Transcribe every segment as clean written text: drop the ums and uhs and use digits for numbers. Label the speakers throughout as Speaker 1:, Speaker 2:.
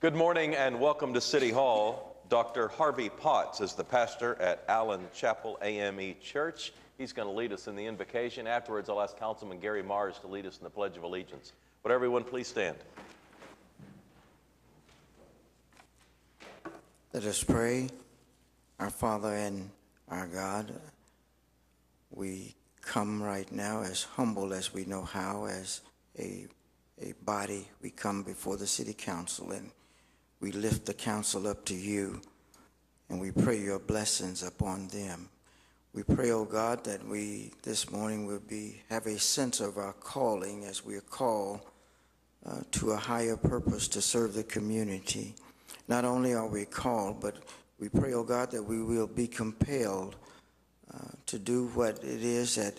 Speaker 1: Good morning and welcome to City Hall. Dr. Harvey Potts is the pastor at Allen Chapel AME Church. He's going to lead us in the invocation. Afterwards, I'll ask Councilman Gary Mars to lead us in the Pledge of Allegiance. Would everyone please stand?
Speaker 2: Let us pray. Our Father and our God, we come right now as humble as we know how, as a body. We come before the City Council and we lift the council up to you, and we pray your blessings upon them. We pray, oh God, that we this morning will have a sense of our calling as we are called to a higher purpose to serve the community. Not only are we called, but we pray, oh God, that we will be compelled to do what it is that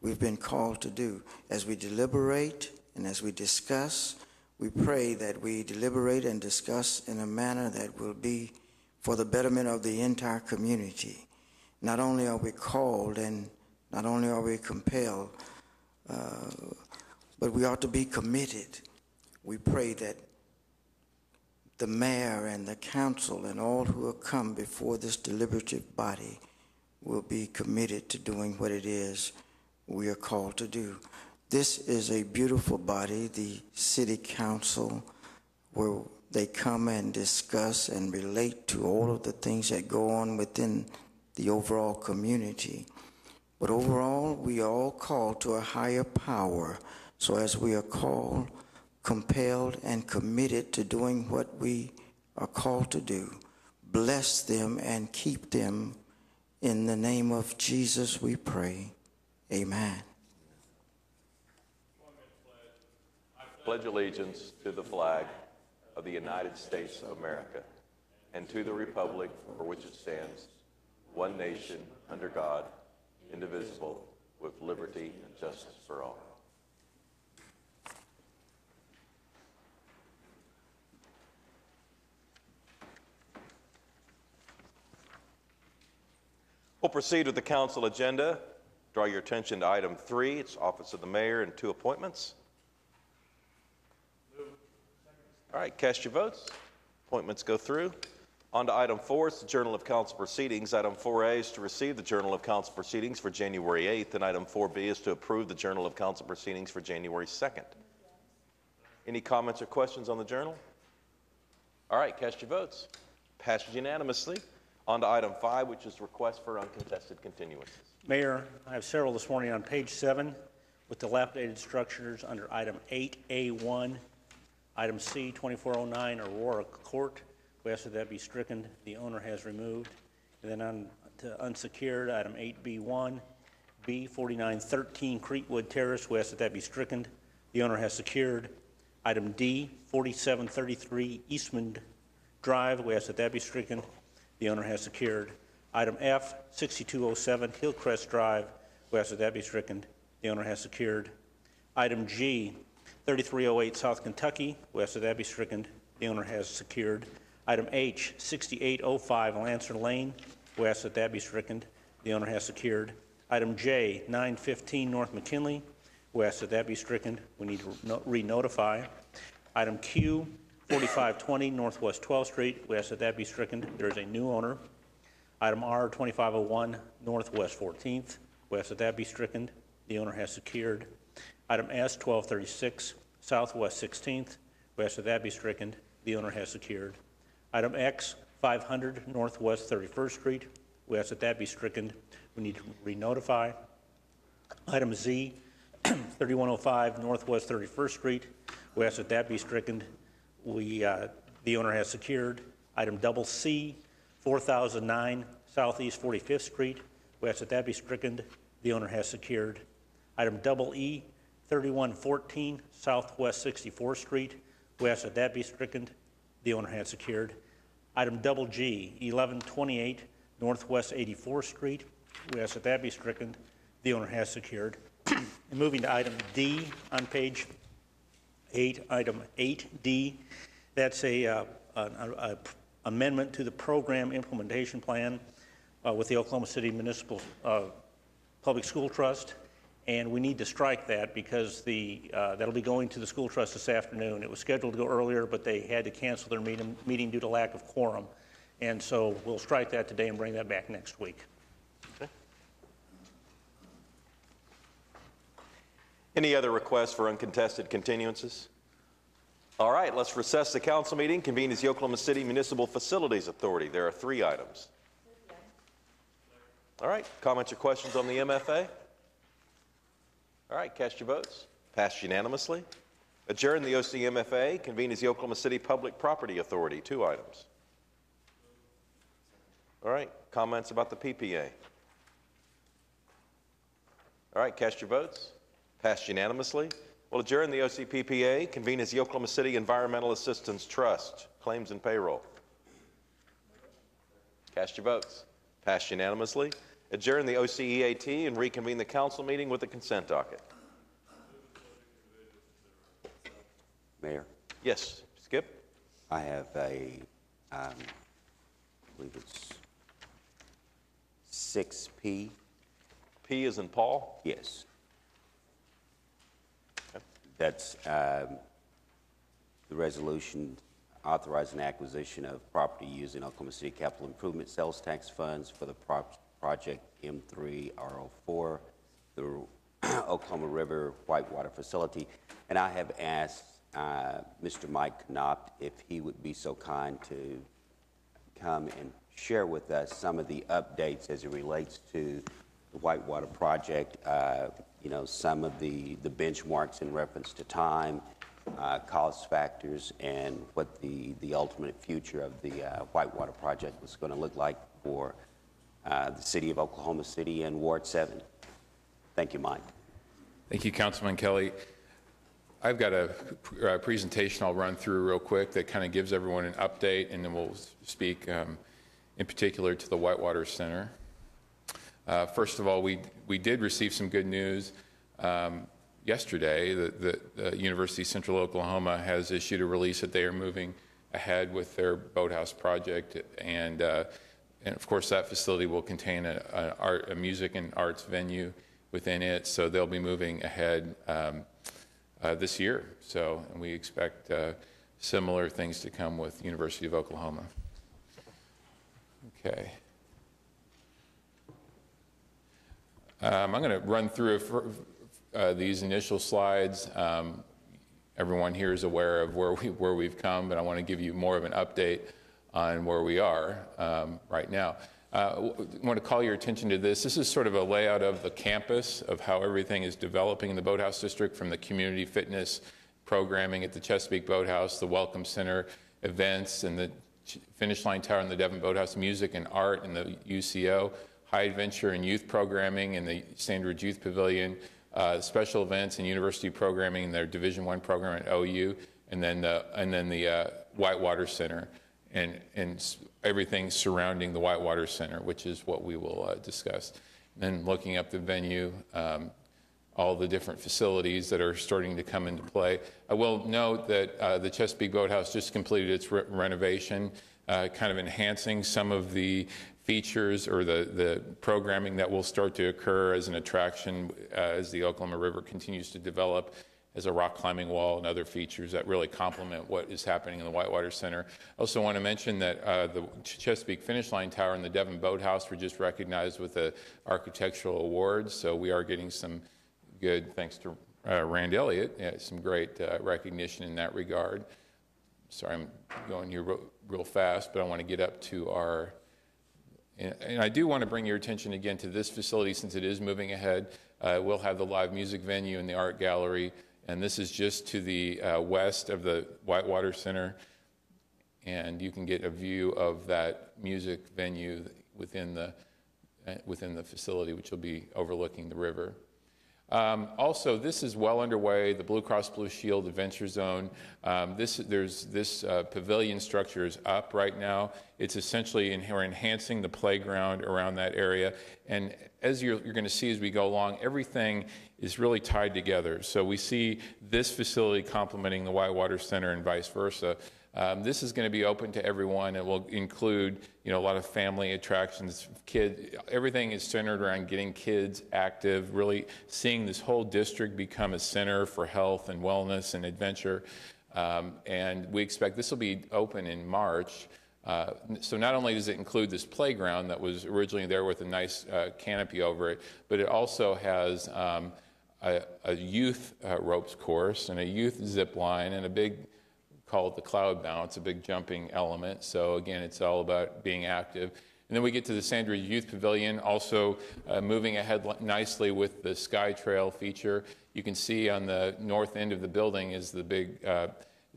Speaker 2: we've been called to do. As we deliberate and as we discuss, we pray that we deliberate and discuss in a manner that will be for the betterment of the entire community. Not only are we called and not only are we compelled, but we ought to be committed. We pray that the mayor and the council and all who have come before this deliberative body will be committed to doing what it is we are called to do. This is a beautiful body, the City Council, where they come and discuss and relate to all of the things that go on within the overall community. But overall, we are all called to a higher power. So as we are called, compelled, and committed to doing what we are called to do, bless them and keep them. In the name of Jesus we pray. Amen.
Speaker 1: Pledge allegiance to the flag of the United States of America and to the republic for which it stands, one nation, under God, indivisible, with liberty and justice for all. We'll proceed with the council agenda. Draw your attention to item 3. It's office of the mayor and 2 appointments. All right, cast your votes. Appointments go through. On to item 4, it's the Journal of Council Proceedings. Item 4A is to receive the Journal of Council Proceedings for January 8th, and item 4B is to approve the Journal of Council Proceedings for January 2nd. Any comments or questions on the journal? All right, cast your votes. Passed unanimously. On to item 5, which is request for uncontested continuances.
Speaker 3: Mayor, I have several this morning on page 7 with dilapidated structures under item 8A1. Item C, 2409 Aurora Court. We ask that that be stricken. The owner has removed. And then on to unsecured, item 8B1. B, 4913 Creekwood Terrace. We ask that that be stricken. The owner has secured. Item D, 4733 Eastman Drive. We ask that that be stricken. The owner has secured. Item F, 6207 Hillcrest Drive. We ask that that be stricken. The owner has secured. Item G, 3308 South Kentucky. We ask that that be stricken. The owner has secured. Item H, 6805 Lancer Lane. We ask that that be stricken. The owner has secured. Item J, 915 North McKinley. We ask that that be stricken. We need to re-notify. Item Q, 4520 Northwest 12th Street. We ask that that be stricken. There is a new owner. Item R, 2501 Northwest 14th. We ask that that be stricken. The owner has secured. Item S, 1236 Southwest 16th. We ask that that be stricken. The owner has secured. Item X, 500 Northwest 31st Street. We ask that that be stricken. We need to re-notify. Item Z, 3105 Northwest 31st Street. We ask that that be stricken. The owner has secured. Item double C, 4009 Southeast 45th Street. We ask that that be stricken. The owner has secured. Item double E, 3114 Southwest 64th Street. We ask that that be stricken. The owner has secured. Item double G, 1128 Northwest 84th Street. We ask that that be stricken. The owner has secured. And moving to item D on page 8, item 8D, that's a amendment to the program implementation plan with the Oklahoma City Municipal Public School Trust. and we need to strike that because that'll be going to the school trust this afternoon. It was scheduled to go earlier, but they had to cancel their meeting due to lack of quorum. And so we'll strike that today and bring that back next week.
Speaker 1: Okay. Any other requests for uncontested continuances? All right, let's recess the council meeting, convene as the Oklahoma City Municipal Facilities Authority. There are 3 items. All right, comments or questions on the MFA? All right, cast your votes. Passed unanimously. Adjourn the OCMFA, convene as the Oklahoma City Public Property Authority. 2 items. All right, comments about the PPA? All right, cast your votes. Passed unanimously. We'll adjourn the OCPPA, convene as the Oklahoma City Environmental Assistance Trust. Claims and payroll. Cast your votes. Passed unanimously. Adjourn the OCEAT and reconvene the council meeting with the consent docket.
Speaker 4: Mayor,
Speaker 1: Yes, Skip?
Speaker 4: I have I believe it's 6P.
Speaker 1: P is in Paul?
Speaker 4: Yes.
Speaker 1: Okay.
Speaker 4: That's the resolution authorizing acquisition of property using Oklahoma City Capital Improvement Sales Tax Funds for the project M3R04, the Oklahoma River Whitewater Facility. And I have asked Mr. Mike Knopp if he would be so kind to come and share with us some of the updates as it relates to the Whitewater project, you know, some of the benchmarks in reference to time, cost factors, and what the ultimate future of the Whitewater project was going to look like for the city of Oklahoma City and Ward 7. Thank you, Mike.
Speaker 5: Thank you, Councilman Kelly. I've got a presentation I'll run through real quick that kind of gives everyone an update, and then we'll speak in particular to the Whitewater Center. First of all, we did receive some good news yesterday that the University of Central Oklahoma has issued a release that they are moving ahead with their boathouse project, and of course that facility will contain a music and arts venue within it, so they'll be moving ahead this year. So, and we expect similar things to come with University of Oklahoma. Okay. I'm going to run through these initial slides. Everyone here is aware of where we've come, but I want to give you more of an update on where we are right now. I want to call your attention to this. This is sort of a layout of the campus, of how everything is developing in the Boathouse District, from the community fitness programming at the Chesapeake Boathouse, the Welcome Center events, and the Finish Line Tower and the Devon Boathouse, music and art in the UCO, high adventure and youth programming in the Sandridge Youth Pavilion, special events and university programming in their Division I program at OU, and then the Whitewater Center, and everything surrounding the Whitewater Center, which is what we will discuss. And then looking up the venue, all the different facilities that are starting to come into play. I will note that the Chesapeake Boathouse just completed its renovation, kind of enhancing some of the features or the programming that will start to occur as an attraction as the Oklahoma River continues to develop, as a rock climbing wall and other features that really complement what is happening in the Whitewater Center. I also want to mention that the Chesapeake Finish Line Tower and the Devon Boathouse were just recognized with the architectural awards, so we are getting some good, thanks to Rand Elliott, some great recognition in that regard. Sorry, I'm going here real fast, but I want to get up to our, and I do want to bring your attention again to this facility since it is moving ahead. We'll have the live music venue and the art gallery, and this is just to the west of the Whitewater Center, and you can get a view of that music venue within the facility, which will be overlooking the river. Also, this is well underway, the Blue Cross Blue Shield Adventure Zone. This pavilion structure is up right now. It's essentially, we're enhancing the playground around that area. And as you're going to see as we go along, everything is really tied together. So we see this facility complementing the Whitewater Center and vice versa. This is going to be open to everyone. It will include, a lot of family attractions, everything is centered around getting kids active, really seeing this whole district become a center for health and wellness and adventure. And we expect this will be open in March. So not only does it include this playground that was originally there with a nice canopy over it, but it also has a youth ropes course and a youth zip line and a big, call it the cloud bounce, a big jumping element. So again, it's all about being active. And then we get to the Sandridge Youth Pavilion, also moving ahead nicely with the Sky Trail feature. You can see on the north end of the building is the big,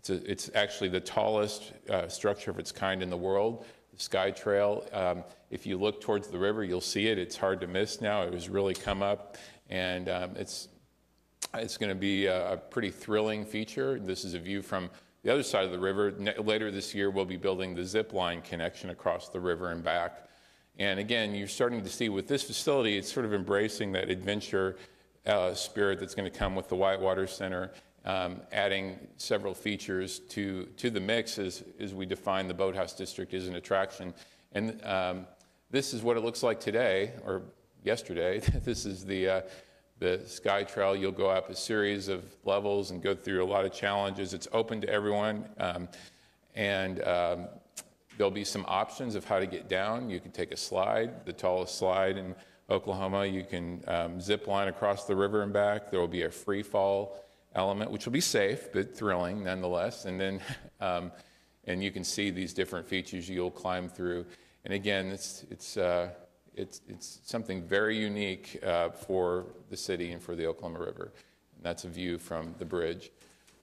Speaker 5: it's actually the tallest structure of its kind in the world, the Sky Trail. If you look towards the river, you'll see it. It's hard to miss now. It has really come up, and it's going to be a pretty thrilling feature. This is a view from the other side of the river. Later this year, we'll be building the zip line connection across the river and back. And again, you're starting to see with this facility, it's sort of embracing that adventure spirit that's going to come with the Whitewater Center, adding several features to the mix as we define the Boathouse District as an attraction. And this is what it looks like today, or yesterday. This is the Sky Trail. You'll go up a series of levels and go through a lot of challenges. It's open to everyone, and there'll be some options of how to get down. You can take a slide, the tallest slide in Oklahoma. You can zip line across the river and back. There will be a free fall element, which will be safe but thrilling nonetheless. And then, and you can see these different features you'll climb through. And again, it's something very unique for the city and for the Oklahoma River. And that's a view from the bridge.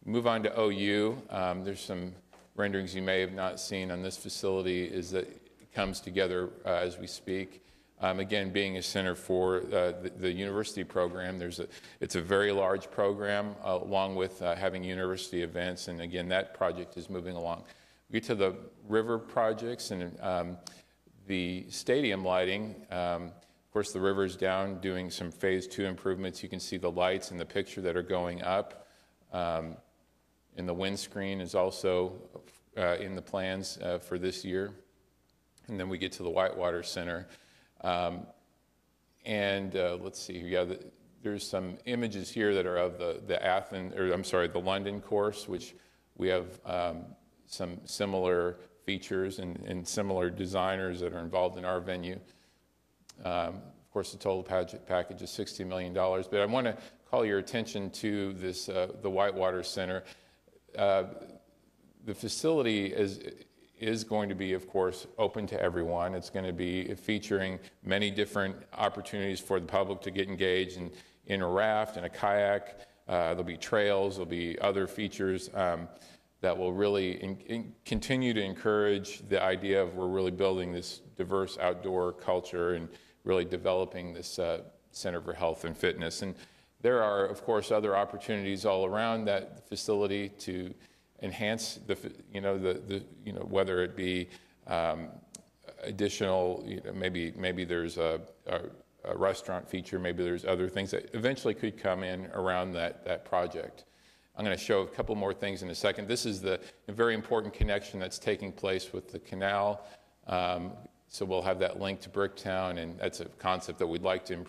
Speaker 5: Move on to OU. There's some renderings you may have not seen on this facility is that it comes together as we speak. Again, being a center for the university program, it's a very large program along with having university events. And again, that project is moving along. We get to the river projects and the stadium lighting. Of course, the river's down doing some phase 2 improvements. You can see the lights in the picture that are going up. And the windscreen is also in the plans for this year. And then we get to the Whitewater Center. Let's see here. Yeah, there's some images here that are of the London course, which we have some similar features and similar designers that are involved in our venue. Of course, the total package is $60 million. But I want to call your attention to this, the Whitewater Center. The facility is going to be, of course, open to everyone. It's going to be featuring many different opportunities for the public to get engaged in a raft and a kayak. There'll be trails. There'll be other features that will really continue to encourage the idea of we're really building this diverse outdoor culture and really developing this Center for Health and Fitness. And there are, of course, other opportunities all around that facility to enhance whether it be additional, maybe there's a restaurant feature, maybe there's other things that eventually could come in around that project. I'm going to show a couple more things in a second. This is a very important connection that's taking place with the canal. So we'll have that link to Bricktown, and that's a concept that we'd like to,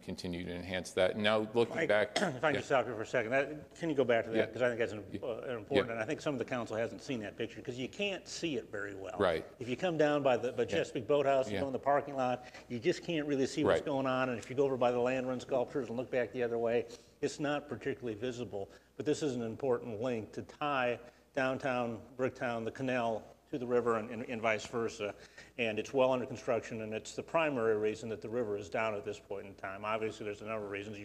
Speaker 5: continue to enhance that. And now looking
Speaker 3: Mike,
Speaker 5: back,
Speaker 3: if I can just stop you for a second, can you go back to that? Because I think that's important,
Speaker 5: Yeah.
Speaker 3: and I think some of the council hasn't seen that picture because you can't see it very well.
Speaker 5: Right.
Speaker 3: If you come down by the Chesapeake Boathouse and go in the parking lot, you just can't really see what's
Speaker 5: Right.
Speaker 3: going on. And if you go over by the land run sculptures and look back the other way, it's not particularly visible. But this is an important link to tie downtown Bricktown, the canal, to the river and vice versa. And it's well under construction, and it's the primary reason that the river is down at this point in time. Obviously, there's a number of reasons.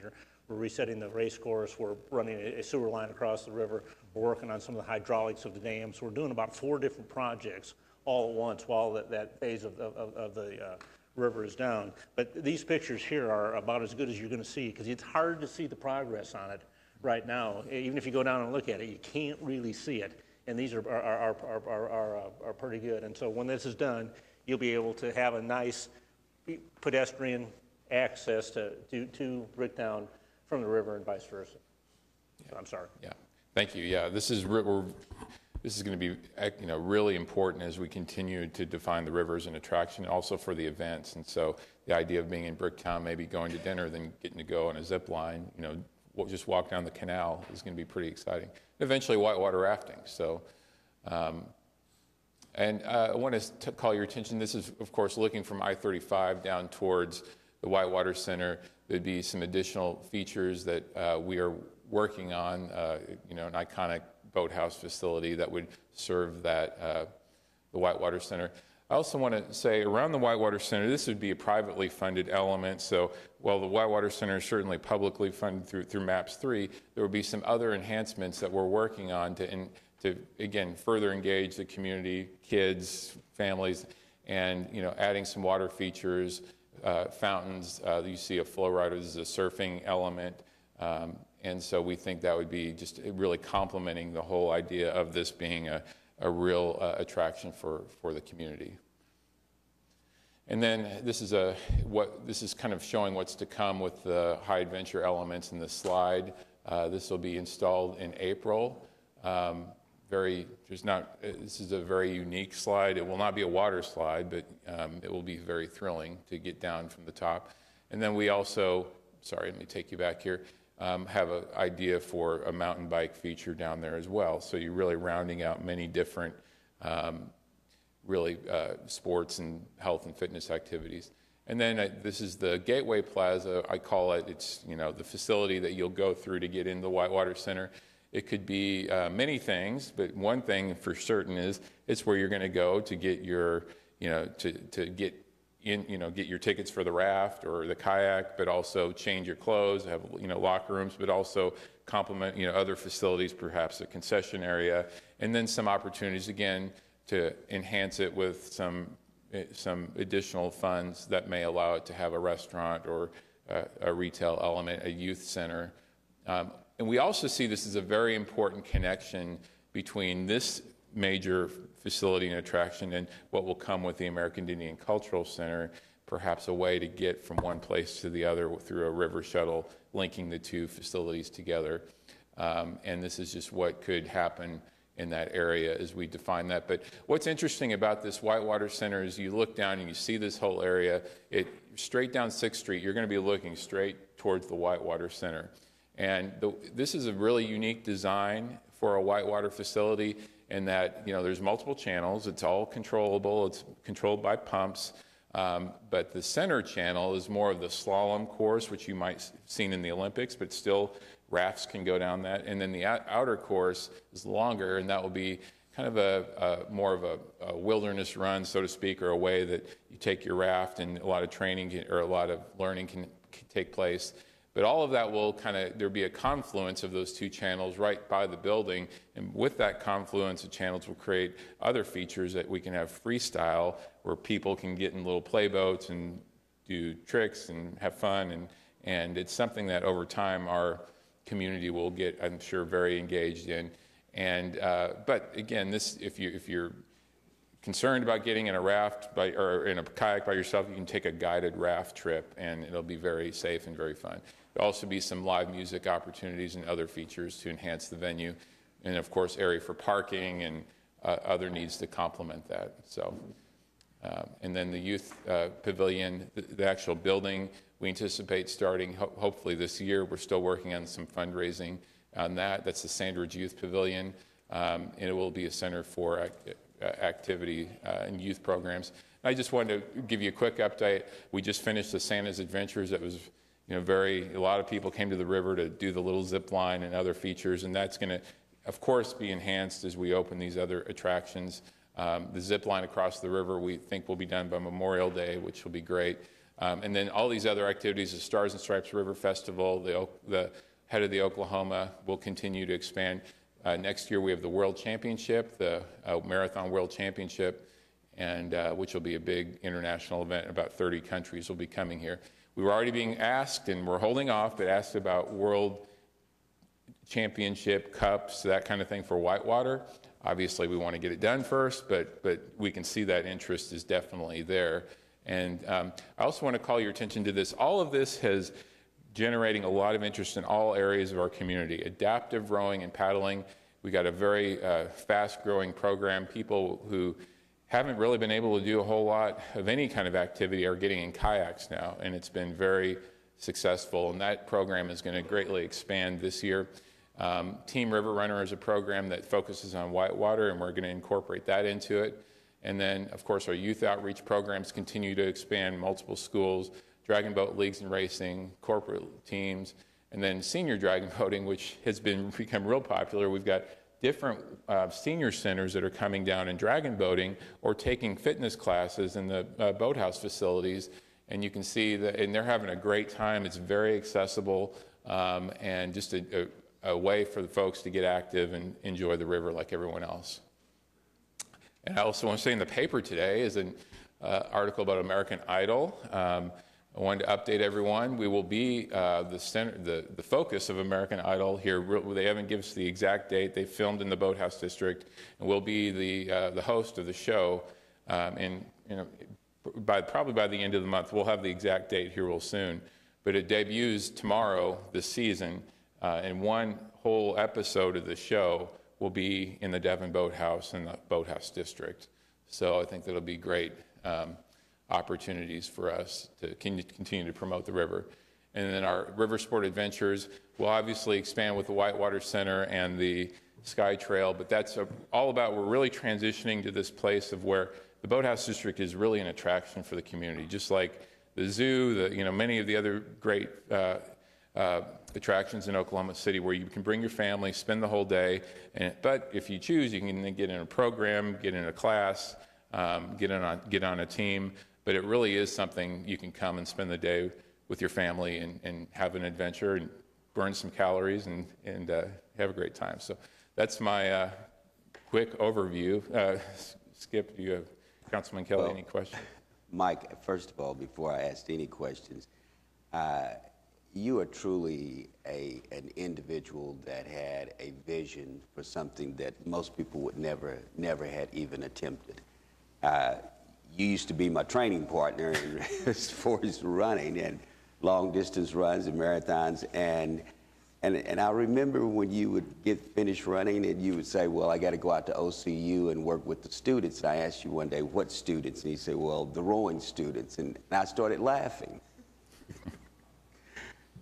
Speaker 3: We're resetting the race course. We're running a sewer line across the river. We're working on some of the hydraulics of the dam. So we're doing about 4 different projects all at once while that phase of the river is down. But these pictures here are about as good as you're going to see because it's hard to see the progress on it right now. Even if you go down and look at it, you can't really see it. And these are pretty good. And so when this is done, you'll be able to have a nice pedestrian access to Bricktown from the river and vice versa. So I'm sorry.
Speaker 5: Yeah, thank you. Yeah, this is this is going to be really important as we continue to define the river as an attraction, and also for the events. And so the idea of being in Bricktown, maybe going to dinner, then getting to go on a zip line, just walk down the canal is going to be pretty exciting. Eventually, whitewater rafting. So, and I want to call your attention. This is, of course, looking from I-35 down towards the Whitewater Center. There'd be some additional features that we are working on. An iconic boathouse facility that would serve that the Whitewater Center. I also want to say around the Whitewater Center, this would be a privately funded element. So while the Whitewater Center is certainly publicly funded through MAPS 3, there will be some other enhancements that we're working on to again, further engage the community, kids, families, and adding some water features, fountains. You see a flow rider. This is a surfing element. And so we think that would be just really complementing the whole idea of this being a real attraction for the community. And then this is kind of showing what's to come with the high adventure elements in the slide. This will be installed in April. This is a very unique slide. It will not be a water slide, but it will be very thrilling to get down from the top. And then we also, let me take you back here. Have an idea for a mountain bike feature down there as well. So you're really rounding out many different sports and health and fitness activities. And then this is the Gateway Plaza, I call it. It's the facility that you'll go through to get into the Whitewater Center. It could be many things, but one thing for certain is it's where you're going to go to get your, get your tickets for the raft or the kayak, but also change your clothes, have locker rooms, but also complement other facilities, perhaps a concession area, and then some opportunities again to enhance it with some additional funds that may allow it to have a restaurant or a retail element, a youth center. And we also see this as a very important connection between this major facility and attraction and what will come with the American Indian Cultural Center, perhaps a way to get from one place to the other through a river shuttle linking the two facilities together. And this is just what could happen in that area as we define that. But what's interesting about this Whitewater Center is you look down and you see this whole area. Straight down 6th Street, you're going to be looking straight towards the Whitewater Center. And this is a really unique design for a whitewater facility in that, there's multiple channels. It's all controllable. It's controlled by pumps. But the center channel is more of the slalom course, which you might have seen in the Olympics, but still rafts can go down that. And then the outer course is longer, and that will be kind of more of a wilderness run, so to speak, or a way that you take your raft and a lot of training or a lot of learning can take place. But all of that will there'll be a confluence of those two channels right by the building. And with that confluence of channels will create other features that we can have freestyle where people can get in little playboats and do tricks and have fun. And it's something that over time our community will get, I'm sure, very engaged in. And but again, if you're concerned about getting in a raft or in a kayak by yourself, you can take a guided raft trip, and it'll be very safe and very fun. There'll also be some live music opportunities and other features to enhance the venue, and of course, area for parking and other needs to complement that. So, and then the youth pavilion, the actual building, we anticipate starting hopefully this year. We're still working on some fundraising on that. That's the Sandridge Youth Pavilion, and it will be a center for activity and youth programs. I just wanted to give you a quick update. We just finished the Santa's Adventures. That was, a lot of people came to the river to do the little zip line and other features, and that's going to, of course, be enhanced as we open these other attractions. The zip line across the river we think will be done by Memorial Day, which will be great. And then all these other activities, the Stars and Stripes River Festival, the Head of the Oklahoma will continue to expand. Next year we have the World Championship, the Marathon World Championship, and which will be a big international event. About 30 countries will be coming here. We were already being asked, and we're holding off, but asked about World Championship cups, that kind of thing for whitewater. Obviously, we want to get it done first, but we can see that interest is definitely there. And I also want to call your attention to this. All of this has generating a lot of interest in all areas of our community. Adaptive rowing and paddling We got a very fast-growing program. People who haven't really been able to do a whole lot of any kind of activity are getting in kayaks now, and it's been very successful, and that program is going to greatly expand this year. Team River Runner is a program that focuses on whitewater, and we're going to incorporate that into it. And then, of course, our youth outreach programs continue to expand, multiple schools, dragon boat leagues and racing, corporate teams, and then senior dragon boating, which has become real popular. We've got different senior centers that are coming down and dragon boating or taking fitness classes in the boathouse facilities. And you can see that, and they're having a great time. It's very accessible and just a way for the folks to get active and enjoy the river like everyone else. And I also want to say in the paper today is an article about American Idol. I wanted to update everyone. We will be the focus of American Idol here. They haven't given us the exact date. They filmed in the Boathouse District, and we'll be the host of the show. Probably by the end of the month, we'll have the exact date here real soon. But it debuts tomorrow this season, and one whole episode of the show will be in the Devon Boathouse in the Boathouse District. So I think that'll be great opportunities for us to continue to promote the river. And then our river sport adventures will obviously expand with the Whitewater Center and the Sky Trail, but that's all about, we're really transitioning to this place of where the Boathouse District is really an attraction for the community, just like the zoo, many of the other great attractions in Oklahoma City where you can bring your family, spend the whole day, but if you choose, you can then get in a program, get in a class, get on a team. But it really is something you can come and spend the day with your family and have an adventure and burn some calories and have a great time. So that's my quick overview. Skip, do you have, Councilman Kelly, any questions?
Speaker 4: Mike, first of all, before I ask any questions, you are truly an individual that had a vision for something that most people would never had even attempted. You used to be my training partner as far as running and long distance runs and marathons, and I remember when you would get finished running and you would say, well, I got to go out to OCU and work with the students. And I asked you one day, what students? And you said, well, the rowing students. And I started laughing.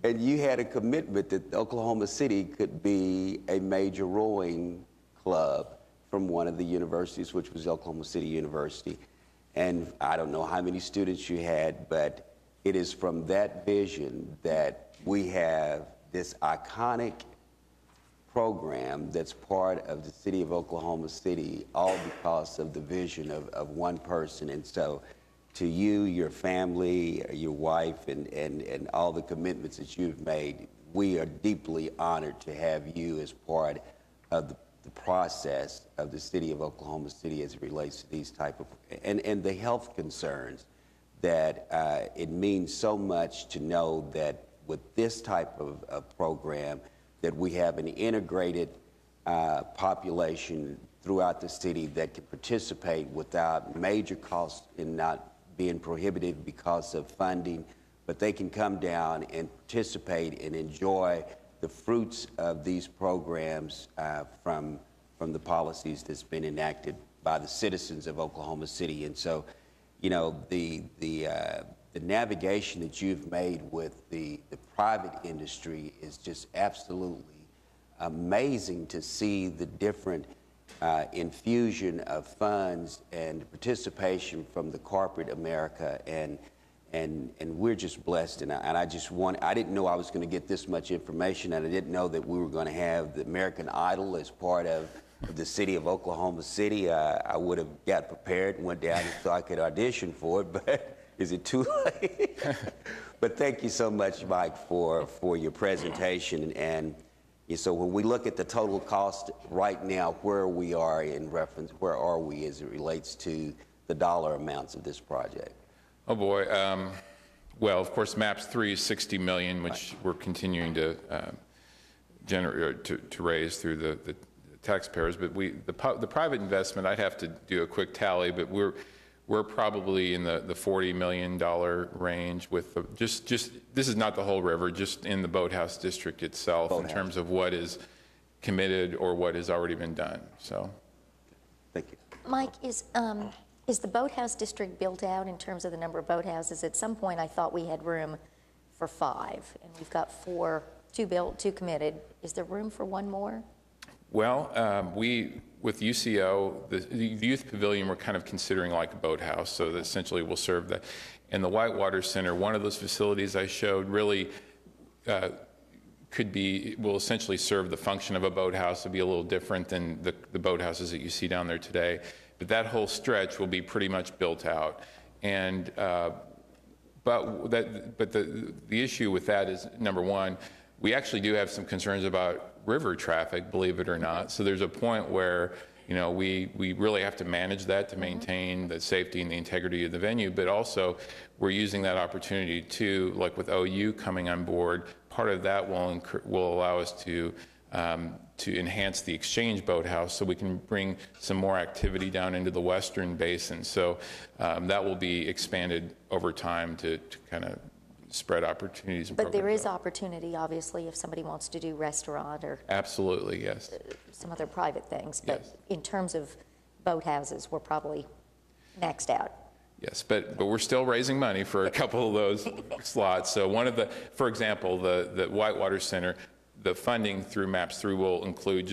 Speaker 4: And you had a commitment that Oklahoma City could be a major rowing club from one of the universities, which was Oklahoma City University. And I don't know how many students you had, but it is from that vision that we have this iconic program that's part of the city of Oklahoma City, all because of the vision of one person. And so to you, your family, your wife, and all the commitments that you've made, we are deeply honored to have you as part of the process of the city of Oklahoma City as it relates to these type of, and the health concerns that it means so much to know that with this type of program that we have an integrated population throughout the city that can participate without major costs and not being prohibited because of funding, but they can come down and participate and enjoy the fruits of these programs from the policies that's been enacted by the citizens of Oklahoma City. And so, the navigation that you've made with the private industry is just absolutely amazing to see the different infusion of funds and participation from the corporate America, and we're just blessed. And I didn't know I was going to get this much information, and I didn't know that we were going to have the American Idol as part of the city of Oklahoma City. I would have got prepared and went down so I could audition for it, but is it too late? But thank you so much, Mike, for your presentation. And so when we look at the total cost right now, where are we as it relates to the dollar amounts of this project?
Speaker 5: Oh boy. Well, of course, MAPS 3 is $60 million, which we're continuing to generate to raise through the taxpayers. But the private investment, I'd have to do a quick tally, but we're probably in the $40 million range with just this is not the whole river, just in the Boathouse District itself in terms of what is committed or what has already been done. So,
Speaker 4: Thank you.
Speaker 6: Mike, is the boathouse district built out in terms of the number of boathouses? At some point, I thought we had room for 5, and we've got 4, 2 built, 2 committed. Is there room for 1 more?
Speaker 5: well, with UCO, the youth pavilion, we're kind of considering like a boathouse, so that essentially will serve that. And the Whitewater Center, one of those facilities I showed, really will essentially serve the function of a boathouse. It'll be a little different than the boathouses that you see down there today. But that whole stretch will be pretty much built out. And but the issue with that is, number one, we actually do have some concerns about river traffic, believe it or not. So there's a point where, we really have to manage that to maintain the safety and the integrity of the venue, but also we're using that opportunity to, like with OU coming on board, part of that will allow us to enhance the exchange boathouse so we can bring some more activity down into the western basin. So that will be expanded over time to kind of spread opportunities. And
Speaker 6: but there is
Speaker 5: out.
Speaker 6: Opportunity, obviously, if somebody wants to do restaurant or
Speaker 5: Absolutely, yes.
Speaker 6: Some other private things. But
Speaker 5: Yes.
Speaker 6: in terms of boathouses, we're probably maxed out.
Speaker 5: Yes, but we're still raising money for a couple of those slots. So for example, the Whitewater Center, the funding through MAPS 3 will include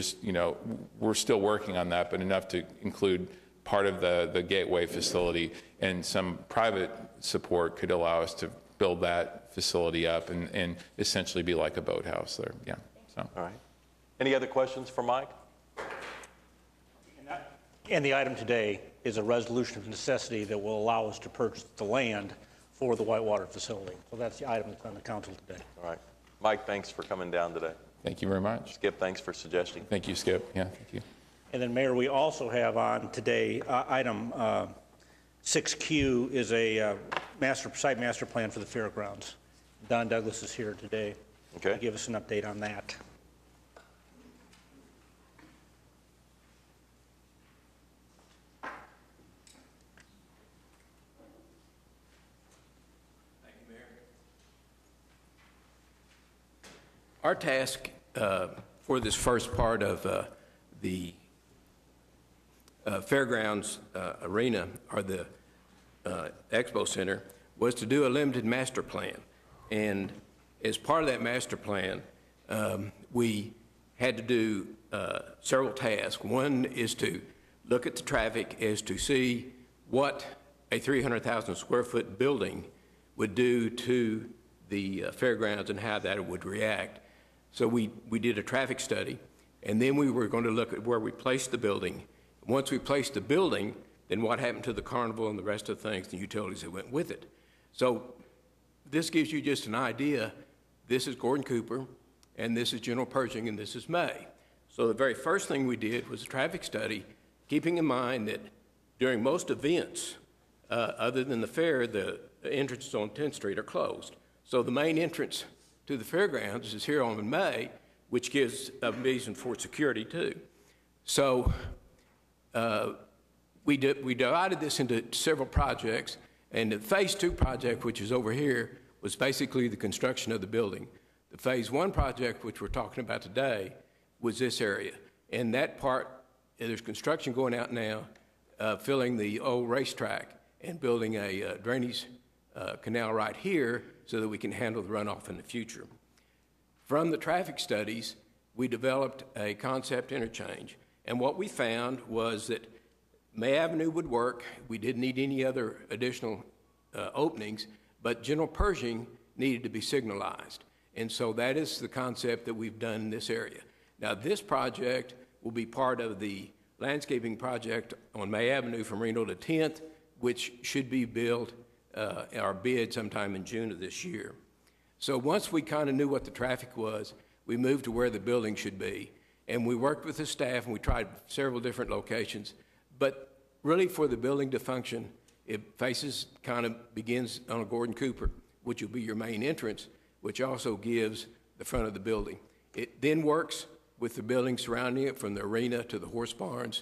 Speaker 5: we're still working on that, but enough to include part of the gateway facility, and some private support could allow us to build that facility up and essentially be like a boathouse there. Yeah. So.
Speaker 1: All right. Any other questions for Mike?
Speaker 3: And the item today is a resolution of necessity that will allow us to purchase the land for the Whitewater facility. So that's the item that's on the council today.
Speaker 1: All right. Mike, thanks for coming down today.
Speaker 5: Thank you very much.
Speaker 1: Skip, thanks for suggesting.
Speaker 5: Thank you, Skip. Yeah, thank you.
Speaker 3: And then, Mayor, we also have on today item 6Q is a site master plan for the fairgrounds. Don Douglas is here today to give us an update on that.
Speaker 7: Our task for this first part of the Fairgrounds Arena, or the Expo Center, was to do a limited master plan. And as part of that master plan, we had to do several tasks. One is to look at the traffic as to see what a 300,000 square foot building would do to the fairgrounds and how that would react. So we did a traffic study, and then we were going to look at where we placed the building. Once we placed the building, then what happened to the carnival and the rest of the things, the utilities that went with it. So this gives you just an idea. This is Gordon Cooper, and this is General Pershing, and this is May. So the very first thing we did was a traffic study, keeping in mind that during most events, other than the fair, the entrances on 10th Street are closed. So the main entrance to the fairgrounds is here on May, which gives a reason for security too. So we divided this into several projects, and the Phase 2 project, which is over here, was basically the construction of the building. The Phase 1 project, which we're talking about today, was this area. And that part, there's construction going out now, filling the old racetrack and building a drainage canal right here so that we can handle the runoff in the future. From the traffic studies, we developed a concept interchange. And what we found was that May Avenue would work. We didn't need any other additional openings, but General Pershing needed to be signalized. And so that is the concept that we've done in this area. Now, this project will be part of the landscaping project on May Avenue from Reno to 10th, which should be built our bid sometime in June of this year. So once we kind of knew what the traffic was, we moved to where the building should be. And we worked with the staff, and we tried several different locations. But really, for the building to function, it begins on a Gordon Cooper, which will be your main entrance, which also gives the front of the building. It then works with the buildings surrounding it, from the arena to the horse barns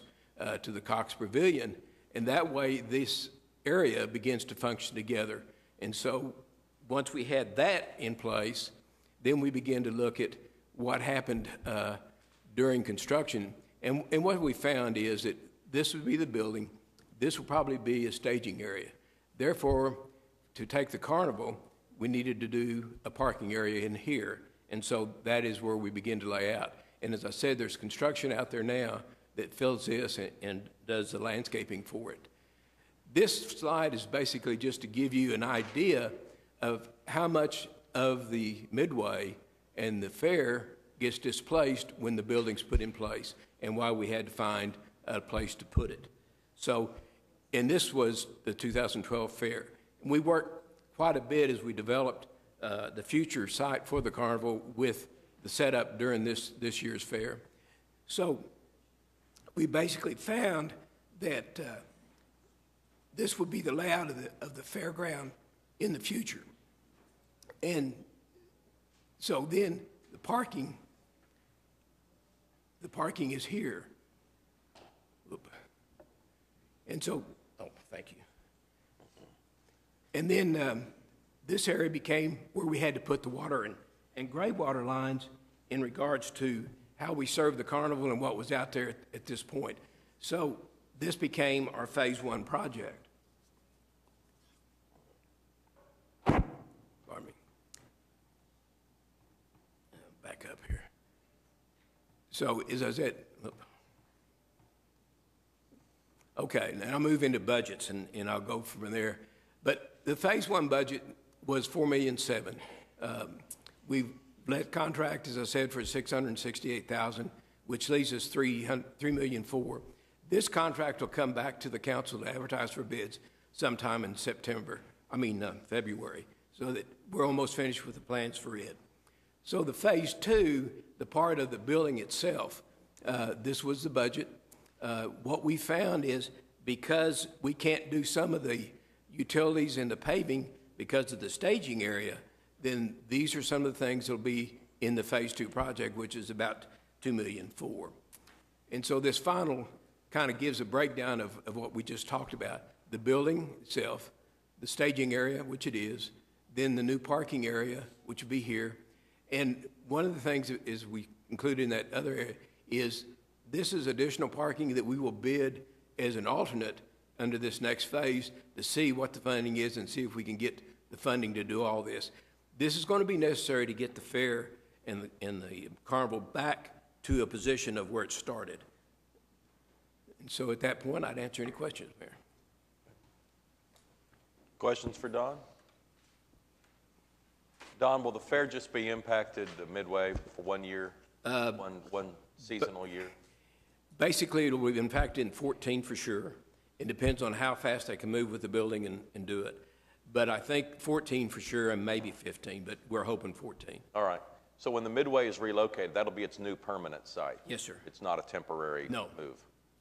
Speaker 7: to the Cox Pavilion. And that way, this area begins to function together. And so once we had that in place, then we began to look at what happened during construction. And what we found is that this would be the building, this would probably be a staging area. Therefore, to take the carnival, we needed to do a parking area in here. And so that is where we begin to lay out. And as I said, there's construction out there now that fills this and does the landscaping for it. This slide is basically just to give you an idea of how much of the midway and the fair gets displaced when the building's put in place, and why we had to find a place to put it. So, and this was the 2012 fair. We worked quite a bit as we developed the future site for the carnival with the setup during this year's fair. So we basically found that this would be the layout of the fairground in the future. And so then the parking is here. Oop. And so, oh, thank you. And then this area became where we had to put the water and gray water lines in regards to how we served the carnival and what was out there at this point. So this became our phase 1 project. Pardon me. Back up here. So as I said, okay, now I'll move into budgets and I'll go from there. But the phase 1 budget was $4.7 million. We've let contract, as I said, for $668,000, which leaves us $3.4 million. This contract will come back to the council to advertise for bids sometime in February, so that we're almost finished with the plans for it. So the phase 2, the part of the building itself, this was the budget. What we found is because we can't do some of the utilities and the paving because of the staging area, then these are some of the things that will be in the phase 2 project, which is about $2.4 million. And so this final kind of gives a breakdown of what we just talked about. The building itself, the staging area, which it is, then the new parking area, which will be here. And one of the things that is we included in that other area is this is additional parking that we will bid as an alternate under this next phase to see what the funding is and see if we can get the funding to do all this. This is going to be necessary to get the fair and the carnival back to a position of where it started. And so at that point, I'd answer any questions, Mayor.
Speaker 1: Questions for Don? Don, will the fair just be impacted midway for 1 year, one seasonal year?
Speaker 7: Basically, it will be impacted in 14 for sure. It depends on how fast they can move with the building and do it. But I think 14 for sure, and maybe 15, but we're hoping 14.
Speaker 1: All right. So when the midway is relocated, that'll be its new permanent site?
Speaker 7: Yes, sir.
Speaker 1: It's not a temporary move?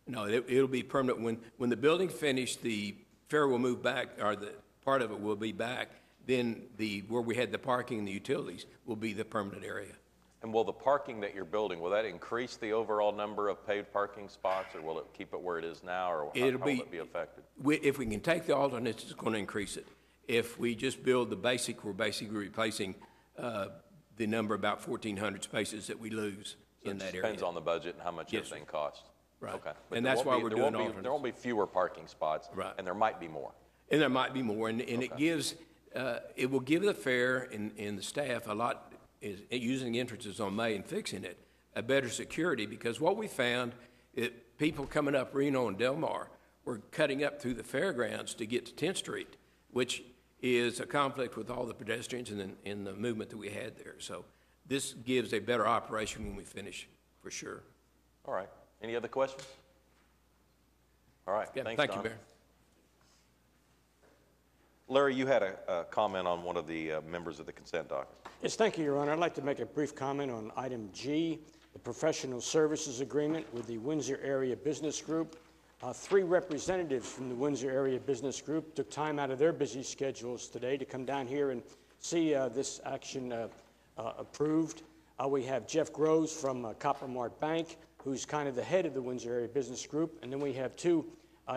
Speaker 7: No, it'll be permanent. When the building's finished, the fair will move back, or the part of it will be back. Then where we had the parking and the utilities will be the permanent area.
Speaker 1: And will the parking that you're building, will that increase the overall number of paid parking spots, or will it keep it where it is now, or how will it be affected?
Speaker 7: If we can take the alternates, it's going to increase it. If we just build the basic, we're basically replacing the number, about 1,400 spaces that we lose in that area.
Speaker 1: Depends on the budget and how much everything costs.
Speaker 7: Right.
Speaker 1: Okay.
Speaker 7: And that's why we're doing alternates.
Speaker 1: There won't be fewer parking spots,
Speaker 7: right,
Speaker 1: and there might be more.
Speaker 7: And there might be more, and it gives, it will give the fair and the staff a lot, is using entrances on May and fixing it, a better security, because what we found, people coming up Reno and Del Mar were cutting up through the fairgrounds to get to 10th Street, which is a conflict with all the pedestrians and the movement that we had there. So this gives a better operation when we finish, for sure.
Speaker 1: All right. Any other questions? All right.
Speaker 7: Yeah,
Speaker 1: Thanks,
Speaker 7: thank
Speaker 1: Don.
Speaker 7: you, Mayor.
Speaker 1: Larry, you had a comment on one of the members of the consent docket.
Speaker 8: Yes, thank you, Your Honor. I'd like to make a brief comment on item G, the professional services agreement with the Windsor Area Business Group. 3 representatives from the Windsor Area Business Group took time out of their busy schedules today to come down here and see this action approved. We have Jeff Groves from Copper Mart Bank, who's kind of the head of the Windsor Area Business Group. And then we have 2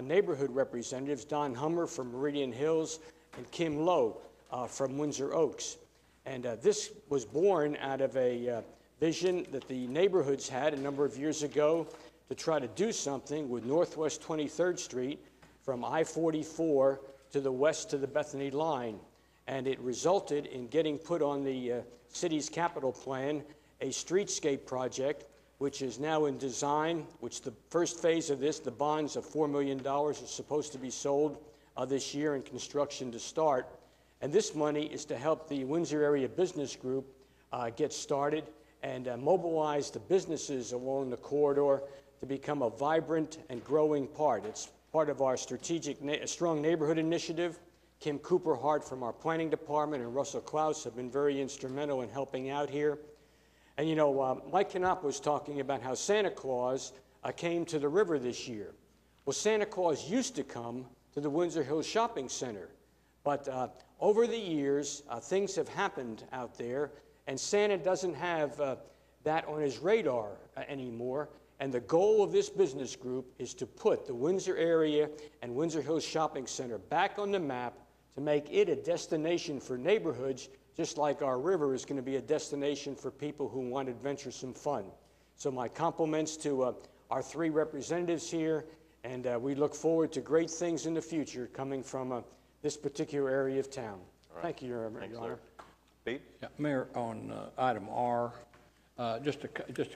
Speaker 8: neighborhood representatives, Don Hummer from Meridian Hills and Kim Lowe from Windsor Oaks. And this was born out of a vision that the neighborhoods had a number of years ago to try to do something with Northwest 23rd Street from I-44 to the west to the Bethany line. And it resulted in getting put on the city's capital plan a streetscape project, which is now in design, which the first phase of this, the bonds of $4 million, are supposed to be sold this year and construction to start. And this money is to help the Windsor Area Business Group get started and mobilize the businesses along the corridor to become a vibrant and growing part. It's part of our strategic Strong Neighborhood Initiative. Kim Cooper Hart from our planning department and Russell Klaus have been very instrumental in helping out here. And you know, Mike Knopp was talking about how Santa Claus came to the river this year. Well, Santa Claus used to come to the Windsor Hills Shopping Center, but over the years, things have happened out there, and Santa doesn't have that on his radar anymore. And the goal of this business group is to put the Windsor area and Windsor Hills Shopping Center back on the map to make it a destination for neighborhoods, just like our river is going to be a destination for people who want adventuresome fun. So my compliments to our three representatives here, and we look forward to great things in the future coming from this particular area of town. Right. Thank you, Your Honor.
Speaker 1: Pete?
Speaker 9: Yeah, Mayor, on item R, just to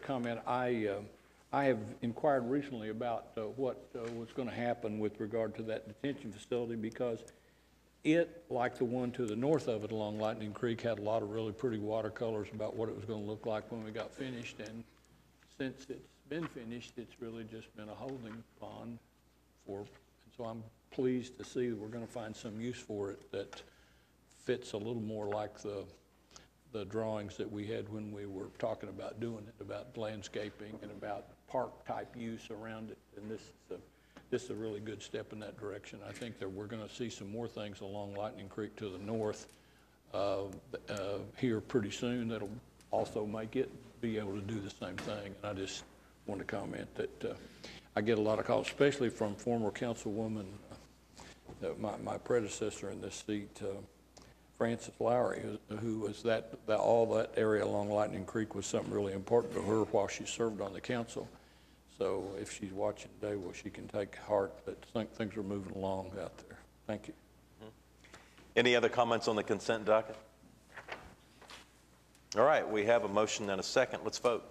Speaker 9: comment, I have inquired recently about what was going to happen with regard to that detention facility, because it, like the one to the north of it along Lightning Creek, had a lot of really pretty watercolors about what it was going to look like when we got finished. And since it's been finished, it's really just been a holding pond for, and so I'm pleased to see that we're going to find some use for it that fits a little more like the drawings that we had when we were talking about doing it, about landscaping and about park-type use around it. And this is a really good step in that direction. I think that we're going to see some more things along Lightning Creek to the north here pretty soon that'll also make it be able to do the same thing. And I just want to comment that I get a lot of calls, especially from former councilwoman, my predecessor in this seat, Frances Lowry, who was all that area along Lightning Creek was something really important to her while she served on the council. So if she's watching today, well, she can take heart that things are moving along out there. Thank you.
Speaker 1: Any other comments on the consent docket? All right, we have a motion and a second. Let's vote.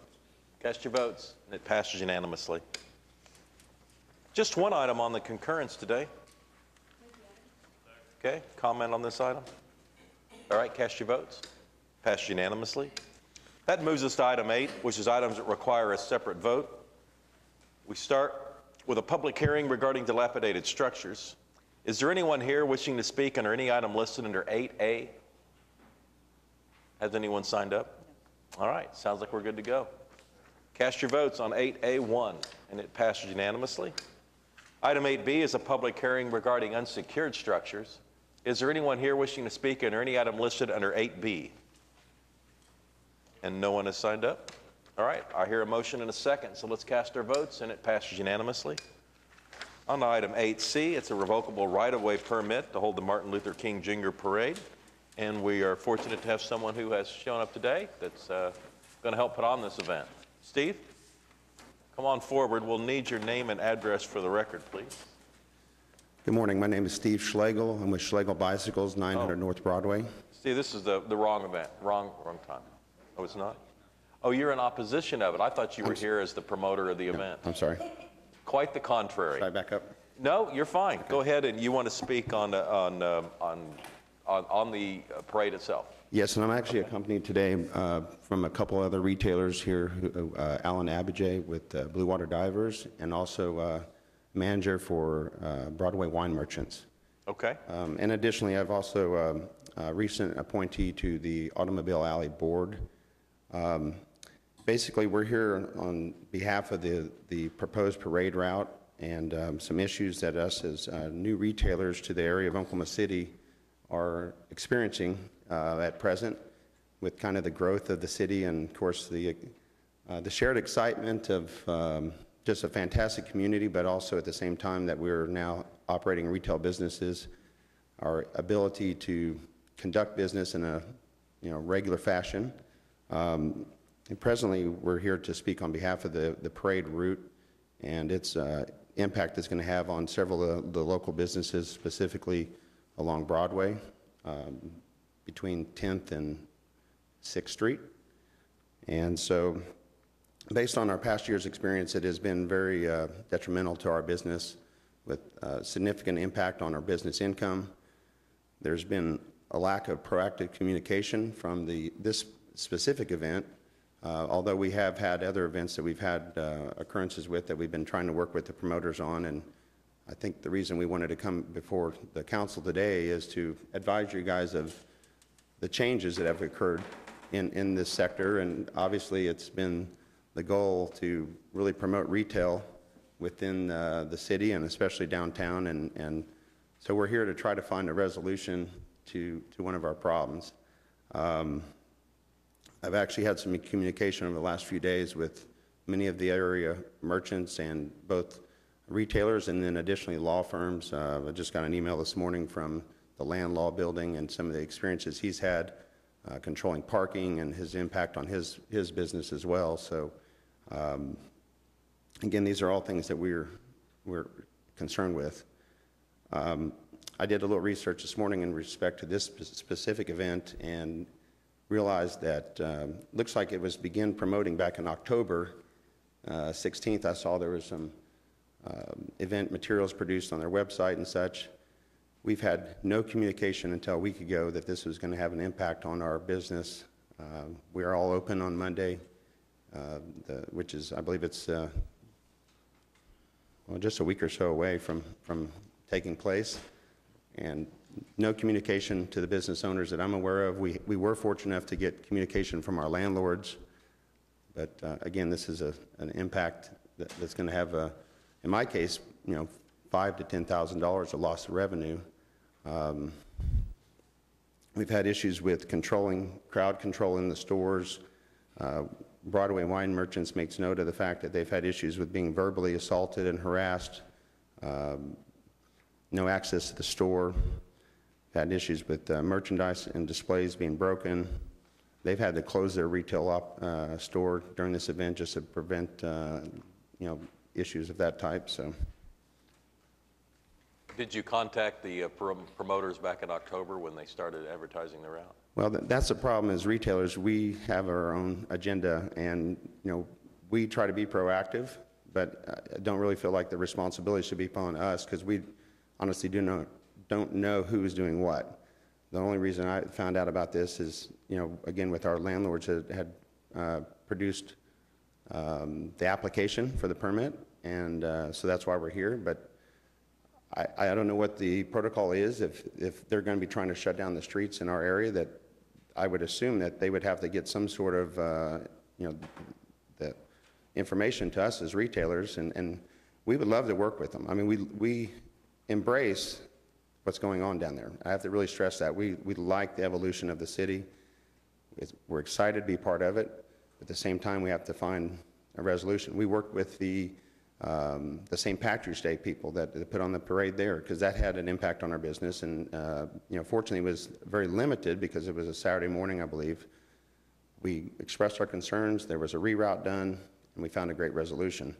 Speaker 1: Cast your votes, and it passes unanimously. Just one item on the concurrence today. Okay, comment on this item? All right, cast your votes. Passed unanimously. That moves us to item 8, which is items that require a separate vote. We start with a public hearing regarding dilapidated structures. Is there anyone here wishing to speak under any item listed under 8A? Has anyone signed up? All right, sounds like we're good to go. Cast your votes on 8A1, and it passes unanimously. Item 8B is a public hearing regarding unsecured structures. Is there anyone here wishing to speak under any item listed under 8B? And no one has signed up? All right, I hear a motion and a second, so let's cast our votes, and it passes unanimously. On to item 8C, it's a revocable right-of-way permit to hold the Martin Luther King Jr. Parade. And we are fortunate to have someone who has shown up today that's going to help put on this event. Steve, come on forward. We'll need your name and address for the record, please.
Speaker 10: Good morning. My name is Steve Schlegel. I'm with Schlegel Bicycles, 900 North Broadway.
Speaker 1: Steve, this is the wrong event. Wrong time. Oh, it's not? Oh, you're in opposition of it. I thought you were here as the promoter of the event.
Speaker 10: I'm sorry.
Speaker 1: Quite the contrary.
Speaker 10: Should I back up?
Speaker 1: No, you're fine. Okay. Go ahead, and you want to speak on the parade itself.
Speaker 10: Yes, and I'm actually accompanied today from a couple other retailers here, Alan Abijay with Blue Water Divers, and also manager for Broadway Wine Merchants.
Speaker 1: Okay.
Speaker 10: And additionally, I've also a recent appointee to the Automobile Alley Board. Basically, we're here on behalf of the proposed parade route and some issues that us as new retailers to the area of Oklahoma City are experiencing at present with kind of the growth of the city and, of course, the shared excitement of just a fantastic community, but also at the same time that we're now operating retail businesses, our ability to conduct business in a regular fashion. And presently, we're here to speak on behalf of the parade route and its impact it's going to have on several of the local businesses, specifically along Broadway, between 10th and 6th Street. And so, based on our past year's experience, it has been very detrimental to our business with significant impact on our business income. There's been a lack of proactive communication from this specific event, although we have had other events that we've had occurrences with that we've been trying to work with the promoters on. And I think the reason we wanted to come before the council today is to advise you guys of the changes that have occurred in this sector. And obviously it's been the goal to really promote retail within the city and especially downtown. And so we're here to try to find a resolution to one of our problems. I've actually had some communication over the last few days with many of the area merchants and both retailers and then additionally law firms. I just got an email this morning from the Land Law Building and some of the experiences he's had controlling parking and his impact on his business as well. So again, these are all things that we're concerned with. I did a little research this morning in respect to this specific event and realized that looks like it was began promoting back in October 16th. I saw there was some event materials produced on their website and such. We've had no communication until a week ago that this was going to have an impact on our business. We are all open on Monday, which is, I believe it's well, just a week or so away from taking place. And no communication to the business owners that I'm aware of. We were fortunate enough to get communication from our landlords, but again, this is an impact that's going to have in my case, $5,000 to $10,000 of loss of revenue. We've had issues with crowd control in the stores. Broadway Wine Merchants makes note of the fact that they've had issues with being verbally assaulted and harassed. No access to the store. Had issues with merchandise and displays being broken. They've had to close their retail store during this event just to prevent issues of that type. So,
Speaker 1: did you contact the promoters back in October when they started advertising the route?
Speaker 10: Well, that's the problem as retailers. We have our own agenda, and we try to be proactive, but I don't really feel like the responsibility should be upon us because we honestly don't know who's doing what. The only reason I found out about this is, again, with our landlords that had produced the application for the permit, and so that's why we're here. But I don't know what the protocol is if they're going to be trying to shut down the streets in our area. That I would assume that they would have to get some sort of the information to us as retailers, and we would love to work with them. I mean, we embrace what's going on down there. I have to really stress that. We like the evolution of the city. We're excited to be part of it. At the same time, we have to find a resolution. We worked with the St. Patrick's Day people that put on the parade there because that had an impact on our business. And, fortunately, it was very limited because it was a Saturday morning, I believe. We expressed our concerns. There was a reroute done, and we found a great resolution.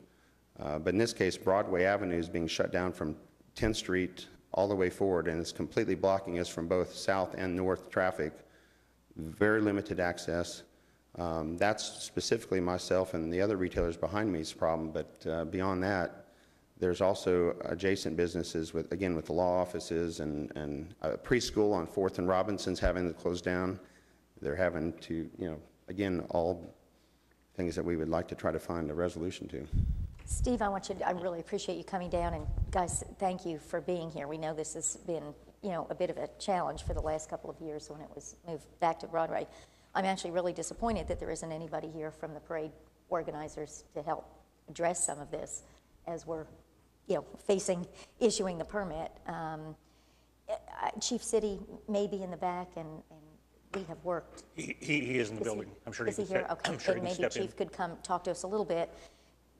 Speaker 10: But in this case, Broadway Avenue is being shut down from 10th Street all the way forward, and it's completely blocking us from both south and north traffic. Very limited access. That's specifically myself and the other retailers behind me's problem, but beyond that, there's also adjacent businesses with the law offices and a preschool on 4th and Robinson's having to close down. They're having to, again, all things that we would like to try to find a resolution to.
Speaker 6: Steve, I really appreciate you coming down, and guys, thank you for being here. We know this has been, a bit of a challenge for the last couple of years when it was moved back to Broadway. I'm actually really disappointed that there isn't anybody here from the parade organizers to help address some of this as we're, facing issuing the permit. Chief City may be in the back, and we have worked.
Speaker 3: He is in the building. I'm sure he
Speaker 6: is he
Speaker 3: can
Speaker 6: here?
Speaker 3: step,
Speaker 6: Okay,
Speaker 3: I'm sure
Speaker 6: and
Speaker 3: he can
Speaker 6: maybe
Speaker 3: step in.
Speaker 6: Chief could come talk to us a little bit.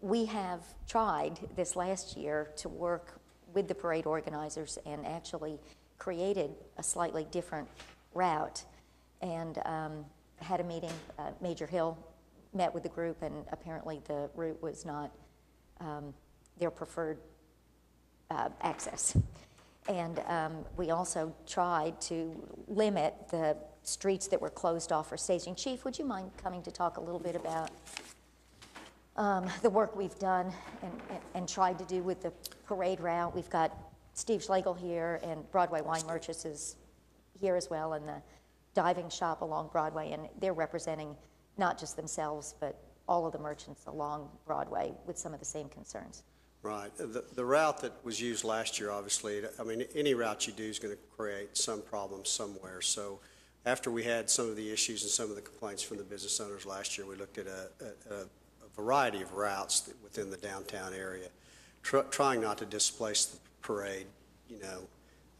Speaker 6: We have tried this last year to work with the parade organizers and actually created a slightly different route, and had a meeting. Major Hill met with the group, and apparently the route was not their preferred access. And we also tried to limit the streets that were closed off for staging. Chief, would you mind coming to talk a little bit about the work we've done and tried to do with the parade route? We've got Steve Schlegel here, and Broadway Wine Merchants is here as well, and the diving shop along Broadway, and they're representing not just themselves, but all of the merchants along Broadway with some of the same concerns.
Speaker 11: Right. The route that was used last year, obviously, I mean, any route you do is going to create some problems somewhere. So after we had some of the issues and some of the complaints from the business owners last year, we looked at a variety of routes within the downtown area, trying not to displace the parade, you know,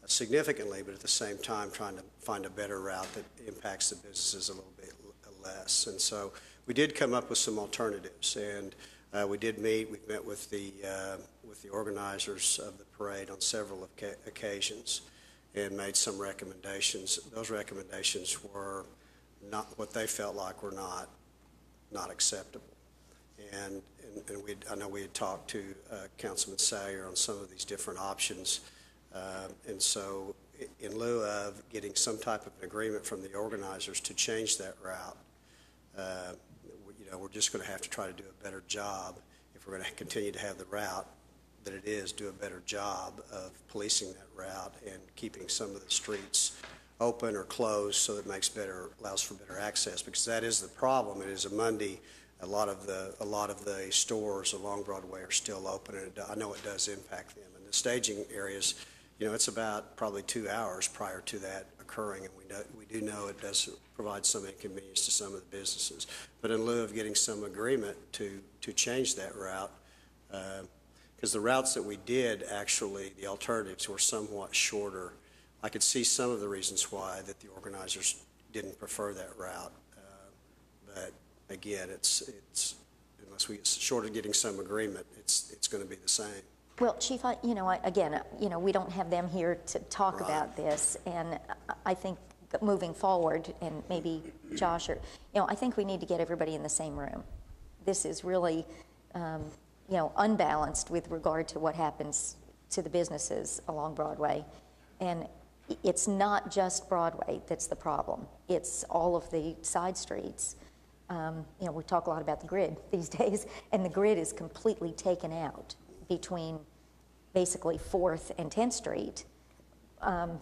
Speaker 11: significantly, but at the same time trying to find a better route that impacts the businesses a little bit less. And so we did come up with some alternatives, and we did meet. We met with the organizers of the parade on several occasions and made some recommendations. Those recommendations were not what they felt like were not acceptable. And I know we had talked to Councilman Salyer on some of these different options. And so in lieu of getting some type of an agreement from the organizers to change that route, you know, we're just going to have to try to do a better job if we're going to continue to have the route that it is, do a better job of policing that route and keeping some of the streets open or closed so it allows for better access, because that is the problem. It is a Monday. A lot of the stores along Broadway are still open, and I know it does impact them. And the staging areas, you know, it's about probably 2 hours prior to that occurring, and we do know it does provide some inconvenience to some of the businesses. But in lieu of getting some agreement to change that route, because the routes that we did, actually, the alternatives were somewhat shorter. I could see some of the reasons why that the organizers didn't prefer that route, but again, it's unless we get short of getting some agreement, it's going to be the same.
Speaker 6: Well, Chief, again, we don't have them here to talk about this, and I think moving forward, and maybe Josh, or, I think we need to get everybody in the same room. This is really, unbalanced with regard to what happens to the businesses along Broadway, and it's not just Broadway that's the problem. It's all of the side streets. We talk a lot about the grid these days, and the grid is completely taken out between basically 4th and 10th Street.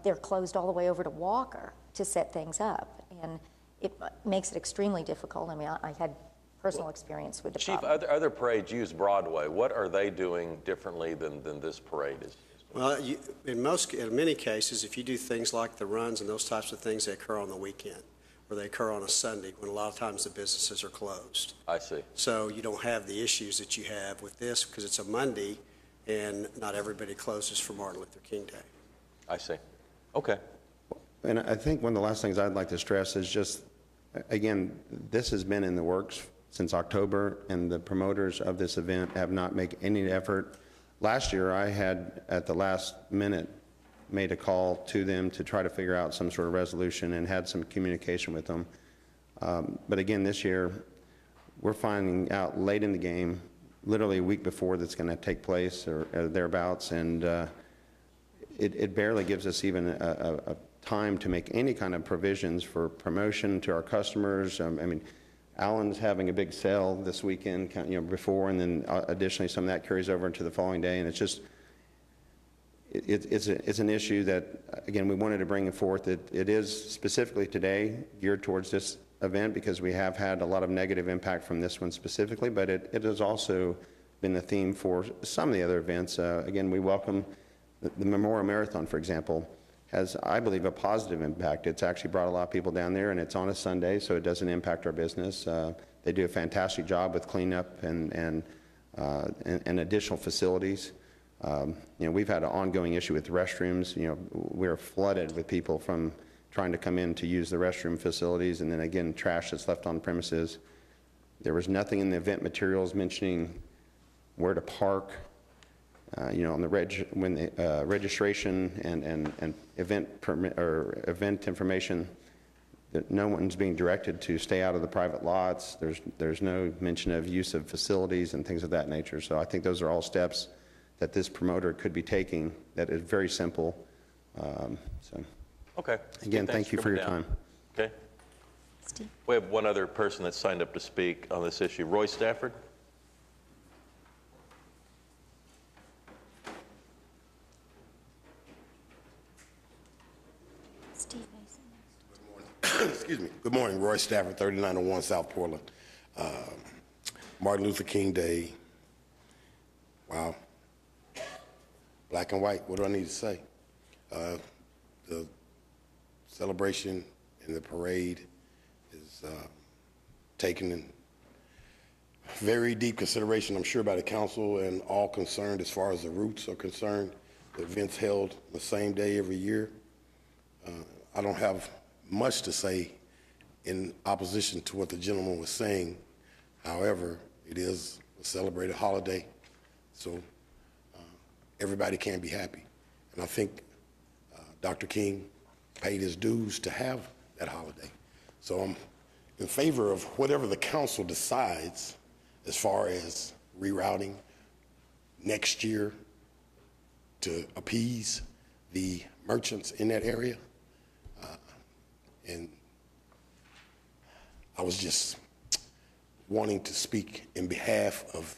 Speaker 6: They're closed all the way over to Walker to set things up, and it makes it extremely difficult. I mean, I had personal experience with the
Speaker 1: Chief,
Speaker 6: problem.
Speaker 1: other parades use Broadway. What are they doing differently than this parade is?
Speaker 11: Well, in many cases, if you do things like the runs and those types of things, they occur on the weekend, or they occur on a Sunday, when a lot of times the businesses are closed.
Speaker 1: I see.
Speaker 11: So you don't have the issues that you have with this, because it's a Monday, and not everybody closes for Martin Luther King Day.
Speaker 1: I see. Okay.
Speaker 10: And I think one of the last things I'd like to stress is just, again, this has been in the works since October, and the promoters of this event have not made any effort. Last year, I had, at the last minute, made a call to them to try to figure out some sort of resolution and had some communication with them. But again, this year, we're finding out late in the game, literally a week before that's going to take place or thereabouts, and it barely gives us even a time to make any kind of provisions for promotion to our customers. I mean, Allen's having a big sale this weekend, before, and then additionally some of that carries over into the following day, and it's just, it's an issue that, again, we wanted to bring forth. It is specifically today geared towards this event because we have had a lot of negative impact from this one specifically, but it has also been the theme for some of the other events. Again, we welcome the Memorial Marathon, for example, has, I believe, a positive impact. It's actually brought a lot of people down there, and it's on a Sunday, so it doesn't impact our business. They do a fantastic job with cleanup and additional facilities. We've had an ongoing issue with restrooms. We're flooded with people from trying to come in to use the restroom facilities, and then again, trash that's left on premises. There was nothing in the event materials mentioning where to park. On the registration and event permit or event information, that no one's being directed to stay out of the private lots. There's no mention of use of facilities and things of that nature. So I think those are all steps that this promoter could be taking that is very simple. So
Speaker 1: Okay.
Speaker 10: again,
Speaker 1: Thanks
Speaker 10: thank you for
Speaker 1: coming
Speaker 10: your
Speaker 1: down.
Speaker 10: time.
Speaker 1: Okay.
Speaker 6: Steve?
Speaker 1: We have one other person that signed up to speak on this issue. Roy Stafford?
Speaker 6: Steve Mason.
Speaker 12: Excuse me. Good morning, Roy Stafford, 3901 South Portland. Martin Luther King Day. Wow. Black and white. What do I need to say? The celebration and the parade is taken in very deep consideration, I'm sure, by the council and all concerned as far as the routes are concerned. The event's held the same day every year. I don't have much to say in opposition to what the gentleman was saying. However, it is a celebrated holiday, so everybody can be happy. And I think Dr. King paid his dues to have that holiday. So I'm in favor of whatever the council decides as far as rerouting next year to appease the merchants in that area. And I was just wanting to speak in behalf of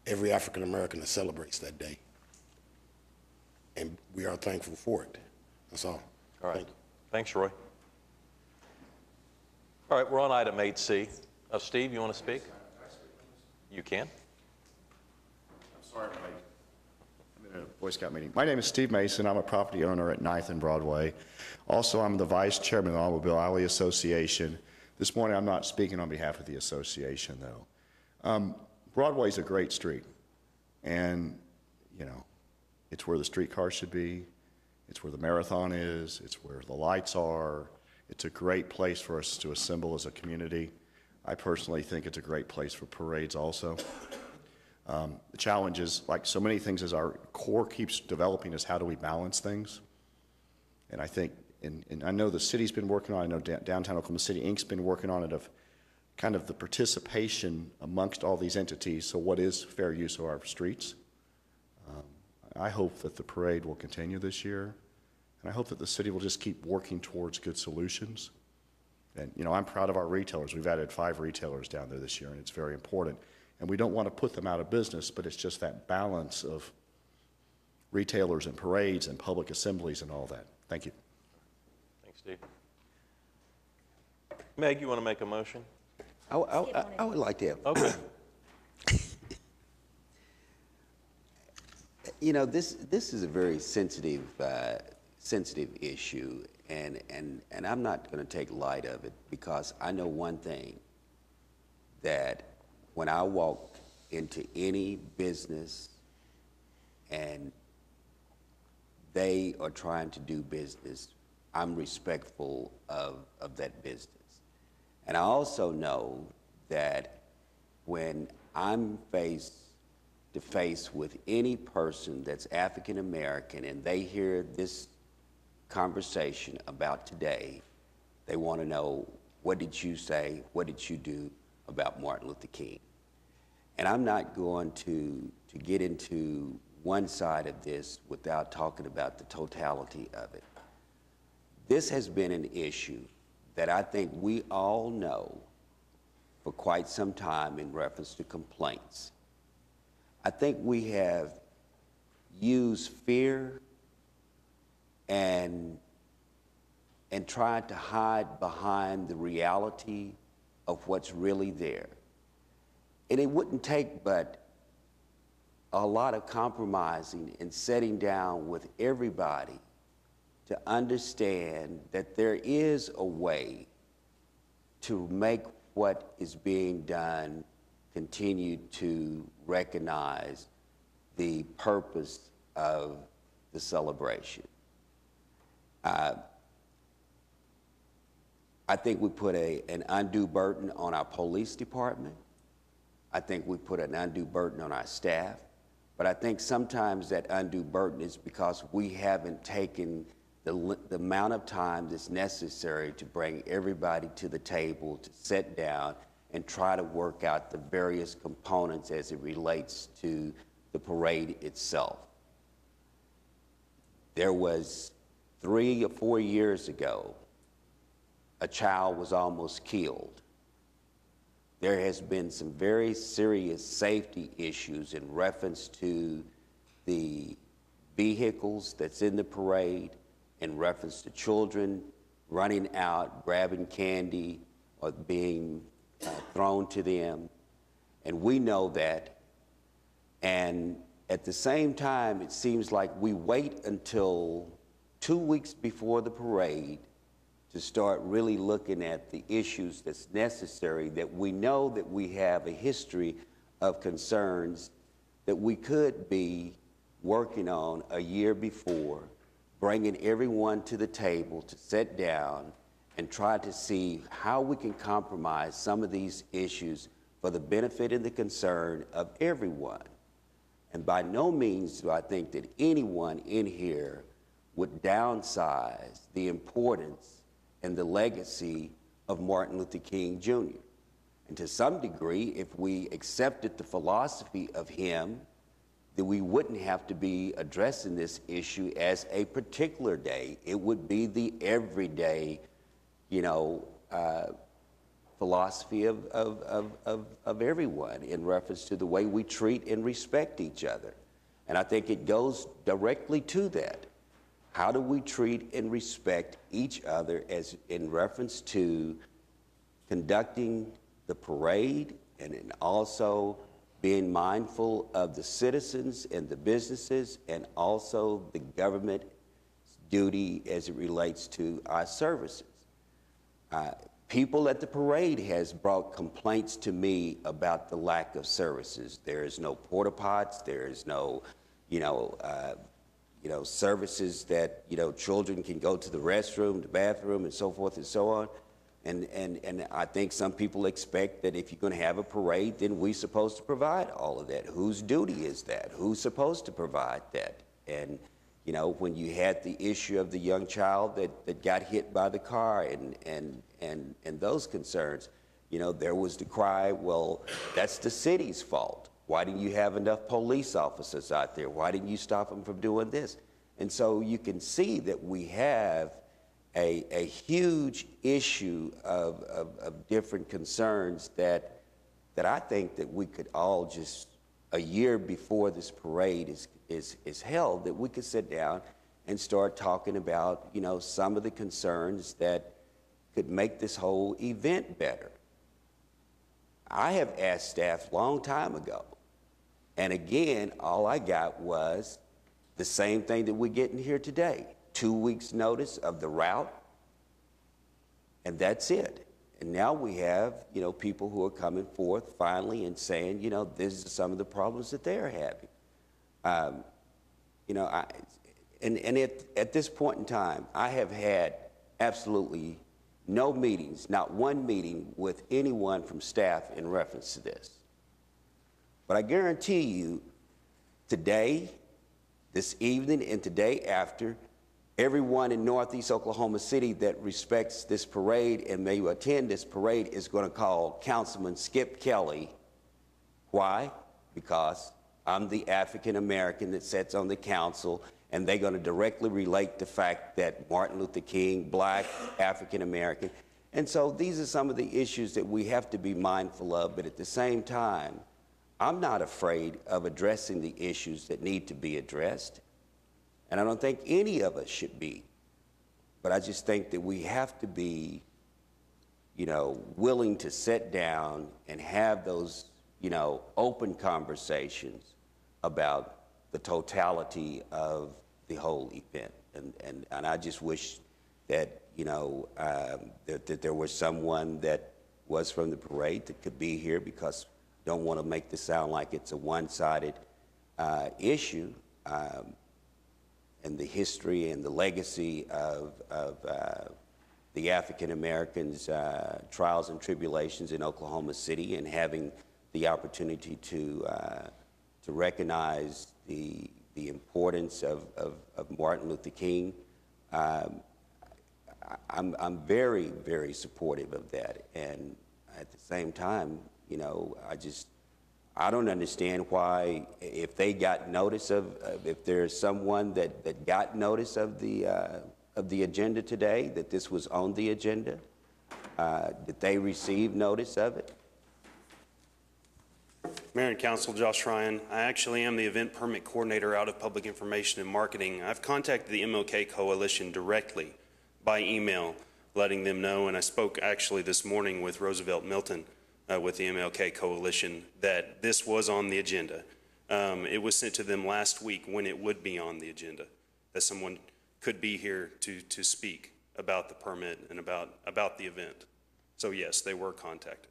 Speaker 12: every African American that celebrates that day. And we are thankful for it. That's all.
Speaker 1: All right.
Speaker 12: Thank you.
Speaker 1: Thanks, Roy. All right, we're on item 8C. Steve, you want to speak? You can.
Speaker 13: I'm sorry, I'm in a Boy Scout meeting. My name is Steve Mason. I'm a property owner at 9th and Broadway. Also, I'm the vice chairman of the Automobile Alley Association. This morning, I'm not speaking on behalf of the association, though. Broadway's a great street, and, you know, it's where the streetcar should be. It's where the marathon is. It's where the lights are. It's a great place for us to assemble as a community. I personally think it's a great place for parades also. The challenge is, like so many things, as our core keeps developing, is how do we balance things? And I think, and I know the city's been working on it, I know Downtown Oklahoma City Inc.'s been working on it, of kind of the participation amongst all these entities. So what is fair use of our streets? I hope that the parade will continue this year, and I hope that the city will just keep working towards good solutions. And, you know, I'm proud of our retailers. We've added 5 retailers down there this year, and it's very important. And we don't want to put them out of business, but it's just that balance of retailers and parades and public assemblies and all that. Thank you.
Speaker 1: Thanks, Steve. Meg, you want to make a motion?
Speaker 4: I would like to.
Speaker 1: Okay.
Speaker 4: You know, this is a very sensitive issue, and I'm not going to take light of it, because I know one thing, that when I walk into any business and they are trying to do business, I'm respectful of that business. And I also know that when I'm face to face with any person that's African American and they hear this conversation about today, they want to know, what did you say, what did you do about Martin Luther King? And I'm not going to get into one side of this without talking about the totality of it. This has been an issue that I think we all know for quite some time in reference to complaints. I think we have used fear and tried to hide behind the reality of what's really there. And it wouldn't take but a lot of compromising and sitting down with everybody to understand that there is a way to make what is being done continue to recognize the purpose of the celebration. I think we put an undue burden on our police department. I think we put an undue burden on our staff. But I think sometimes that undue burden is because we haven't taken the amount of time that's necessary to bring everybody to the table, to sit down and try to work out the various components as it relates to the parade itself. There was 3 or 4 years ago, a child was almost killed. There has been some very serious safety issues in reference to the vehicles that's in the parade, in reference to children running out, grabbing candy, or being thrown to them. And we know that. And at the same time, it seems like we wait until 2 weeks before the parade to start really looking at the issues that's necessary, that we know that we have a history of concerns that we could be working on a year before, bringing everyone to the table to sit down and try to see how we can compromise some of these issues for the benefit and the concern of everyone. And by no means do I think that anyone in here would downsize the importance and the legacy of Martin Luther King Jr. And to some degree, if we accepted the philosophy of him, that we wouldn't have to be addressing this issue as a particular day. It would be the everyday, philosophy of everyone in reference to the way we treat and respect each other. And I think it goes directly to that. How do we treat and respect each other as in reference to conducting the parade and also being mindful of the citizens and the businesses and also the government's duty as it relates to our services. People at the parade has brought complaints to me about the lack of services. There is no porta pots. There is no, services that, children can go to the restroom, the bathroom, and so forth and so on. And I think some people expect that if you're going to have a parade, then we're supposed to provide all of that. Whose duty is that? Who's supposed to provide that? And, when you had the issue of the young child that got hit by the car and those concerns, there was the cry, well, that's the city's fault. Why didn't you have enough police officers out there? Why didn't you stop them from doing this? And so you can see that we have a huge issue of different concerns that I think that we could all just, a year before this parade is held, that we could sit down and start talking about, some of the concerns that could make this whole event better. I have asked staff a long time ago, and again, all I got was the same thing that we're getting here today. 2 weeks notice of the route, and that's it. And now we have, people who are coming forth finally and saying, these are some of the problems that they're having. At this point in time, I have had absolutely no meetings, not one meeting with anyone from staff in reference to this. But I guarantee you, today, this evening, and today after, everyone in Northeast Oklahoma City that respects this parade and may attend this parade is going to call Councilman Skip Kelly. Why? Because I'm the African American that sits on the council, and they're going to directly relate the fact that Martin Luther King, black, African American. And so these are some of the issues that we have to be mindful of, but at the same time, I'm not afraid of addressing the issues that need to be addressed. And I don't think any of us should be. But I just think that we have to be, willing to sit down and have those, open conversations about the totality of the whole event. And I just wish that, that there was someone that was from the parade that could be here, because I don't want to make this sound like it's a one-sided issue. And the history and the legacy of the African Americans' trials and tribulations in Oklahoma City, and having the opportunity to recognize the importance of Martin Luther King I'm very, very supportive of that. And at the same time, you know, I don't understand why, if they got notice if there's someone that got notice of the agenda today, that this was on the agenda, did they receive notice of it?
Speaker 14: Mayor and Council, Josh Ryan. I actually am the event permit coordinator out of Public Information and Marketing. I've contacted the MLK Coalition directly by email, letting them know, and I spoke actually this morning with Roosevelt Milton with the MLK Coalition, that this was on the agenda. It was sent to them last week when it would be on the agenda, that someone could be here to speak about the permit and about the event. So yes, they were contacted.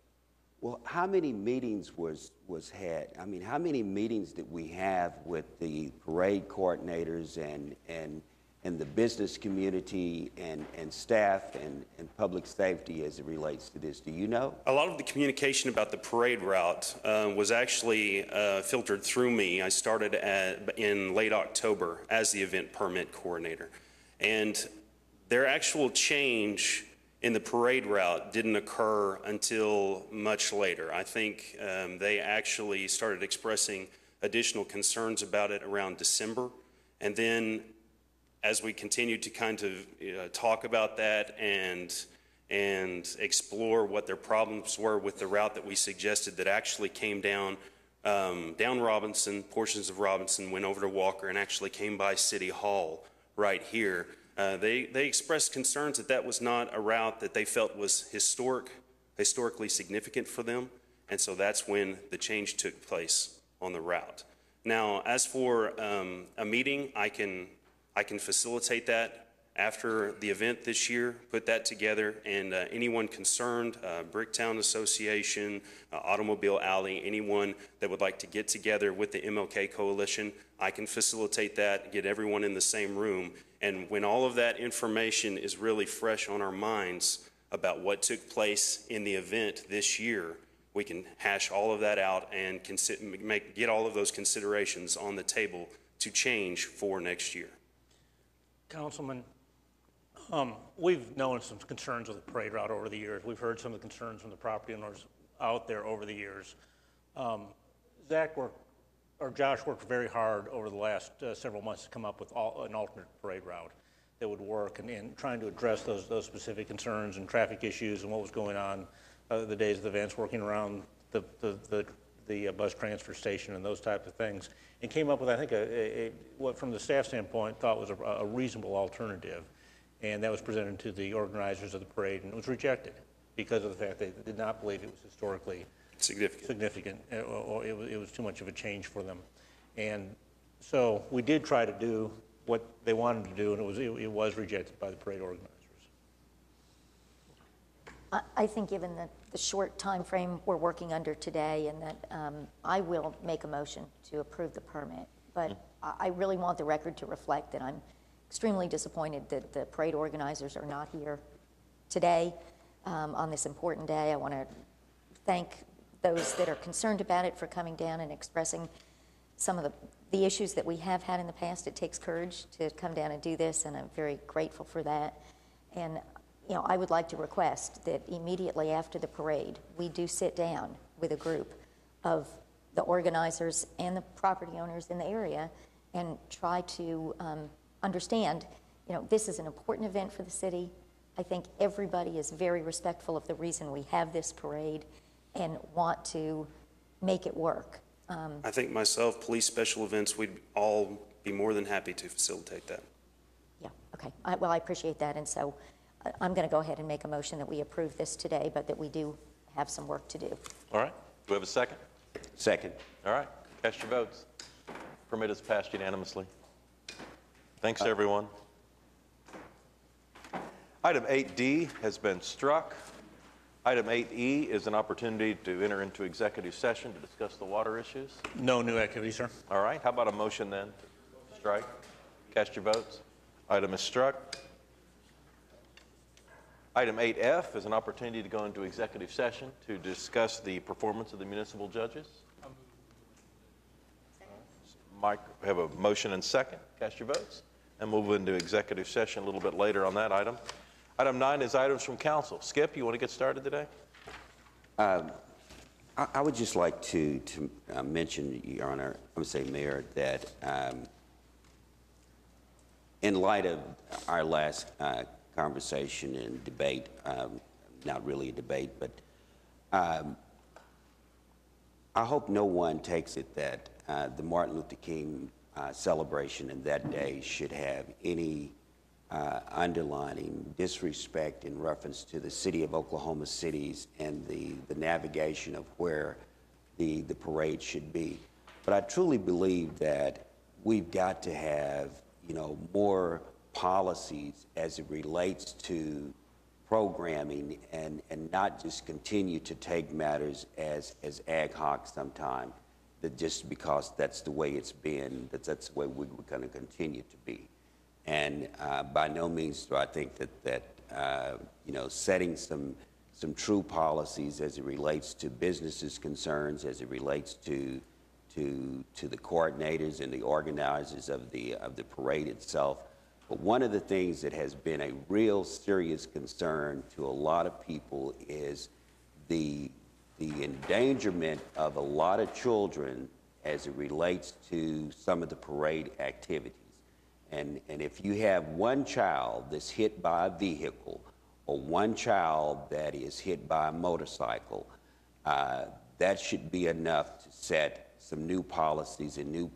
Speaker 4: Well, how many meetings was had? I mean, how many meetings did we have with the parade coordinators and the business community and staff and public safety as it relates to this? Do you know?
Speaker 14: A lot of the communication about the parade route was actually filtered through me. I started in late October as the event permit coordinator. And their actual change in the parade route didn't occur until much later. I think they actually started expressing additional concerns about it around December. And then as we continued to kind of talk about that and explore what their problems were with the route that we suggested that actually came down Robinson, portions of Robinson, went over to Walker, and actually came by City Hall right here. They expressed concerns that was not a route that they felt was historically significant for them, and so that's when the change took place on the route. Now, as for a meeting, I can facilitate that after the event this year, put that together, and anyone concerned, Bricktown Association, Automobile Alley, anyone that would like to get together with the MLK Coalition, I can facilitate that, get everyone in the same room. And when all of that information is really fresh on our minds about what took place in the event this year, we can hash all of that out and get all of those considerations on the table to change for next year.
Speaker 3: Councilman, we've known some concerns with the parade route over the years. We've heard some of the concerns from the property owners out there over the years. Josh worked very hard over the last several months to come up with an alternate parade route that would work, and trying to address those specific concerns and traffic issues and what was going on the days of the events, working around the bus transfer station and those types of things, and came up with, I think, what from the staff standpoint thought was a reasonable alternative, and that was presented to the organizers of the parade, and it was rejected because of the fact they did not believe it was historically significant, or it was too much of a change for them. And so we did try to do what they wanted to do, and it was rejected by the parade organizers.
Speaker 6: I think given the short time frame we're working under today, and that I will make a motion to approve the permit, but I really want the record to reflect that I'm extremely disappointed that the parade organizers are not here today on this important day. I want to thank those that are concerned about it for coming down and expressing some of the issues that we have had in the past. It takes courage to come down and do this, and I'm very grateful for that. And you know, I would like to request that immediately after the parade, we do sit down with a group of the organizers and the property owners in the area and try to understand, you know, this is an important event for the city. I think everybody is very respectful of the reason we have this parade and want to make it work.
Speaker 14: I think myself, police special events, we'd all be more than happy to facilitate that.
Speaker 6: Yeah, okay. Well, I appreciate that, and so I'm going to go ahead and make a motion that we approve this today, but that we do have some work to do.
Speaker 1: All right. Do we have a second?
Speaker 4: Second.
Speaker 1: All right. Cast your votes. Permit is passed unanimously. Thanks, everyone. Item 8D has been struck. Item 8E is an opportunity to enter into executive session to discuss the water issues.
Speaker 3: No new activity, sir.
Speaker 1: All right. How about a motion then to strike? Cast your votes. Item is struck. Item 8F is an opportunity to go into executive session to discuss the performance of the municipal judges. Mike, we have a motion and second. Cast your votes. and move into executive session a little bit later on that item. Item 9 is items from council. Skip, you want to get started today?
Speaker 4: I would just like to mention, Your Honor, I would say, Mayor, that in light of our last conversation and debate, not really a debate, but I hope no one takes it that the Martin Luther King celebration in that day should have any underlining disrespect in reference to the city of Oklahoma City's and the navigation of where the parade should be. But I truly believe that we've got to have, more policies as it relates to programming and not just continue to take matters as ad hoc sometime, that just because that's the way it's been, that's the way we're going to continue to be. And by no means do I think that setting some true policies as it relates to businesses' concerns, as it relates to the coordinators and the organizers of the parade itself. But one of the things that has been a real serious concern to a lot of people is the endangerment of a lot of children as it relates to some of the parade activities. And if you have one child that's hit by a vehicle or one child that is hit by a motorcycle, that should be enough to set some new policies and new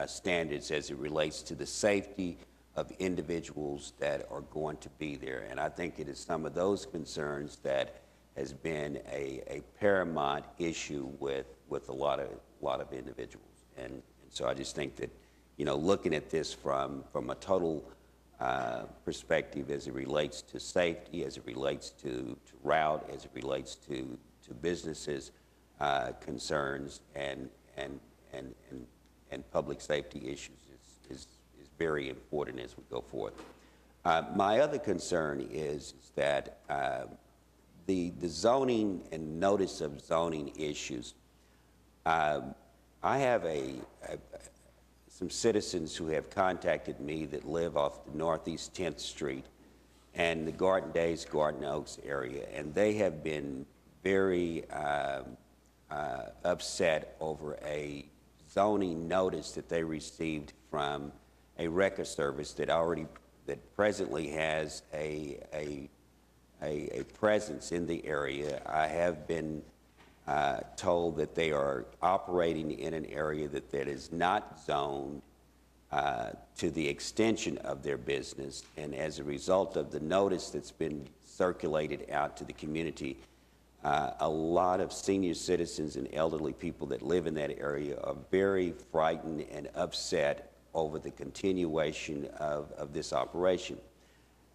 Speaker 4: standards as it relates to the safety of individuals that are going to be there. And I think it is some of those concerns that has been a paramount issue with a lot of individuals. And so I just think that, looking at this from a total perspective as it relates to safety, as it relates to route, as it relates to businesses' concerns and public safety issues is very important as we go forward. My other concern is that the zoning and notice of zoning issues. I have some citizens who have contacted me that live off the Northeast 10th Street and the Garden Days, Garden Oaks area, and they have been very upset over a zoning notice that they received from a record service that presently has a presence in the area. I have been told that they are operating in an area that is not zoned to the extension of their business, and as a result of the notice that's been circulated out to the community, a lot of senior citizens and elderly people that live in that area are very frightened and upset over the continuation of this operation.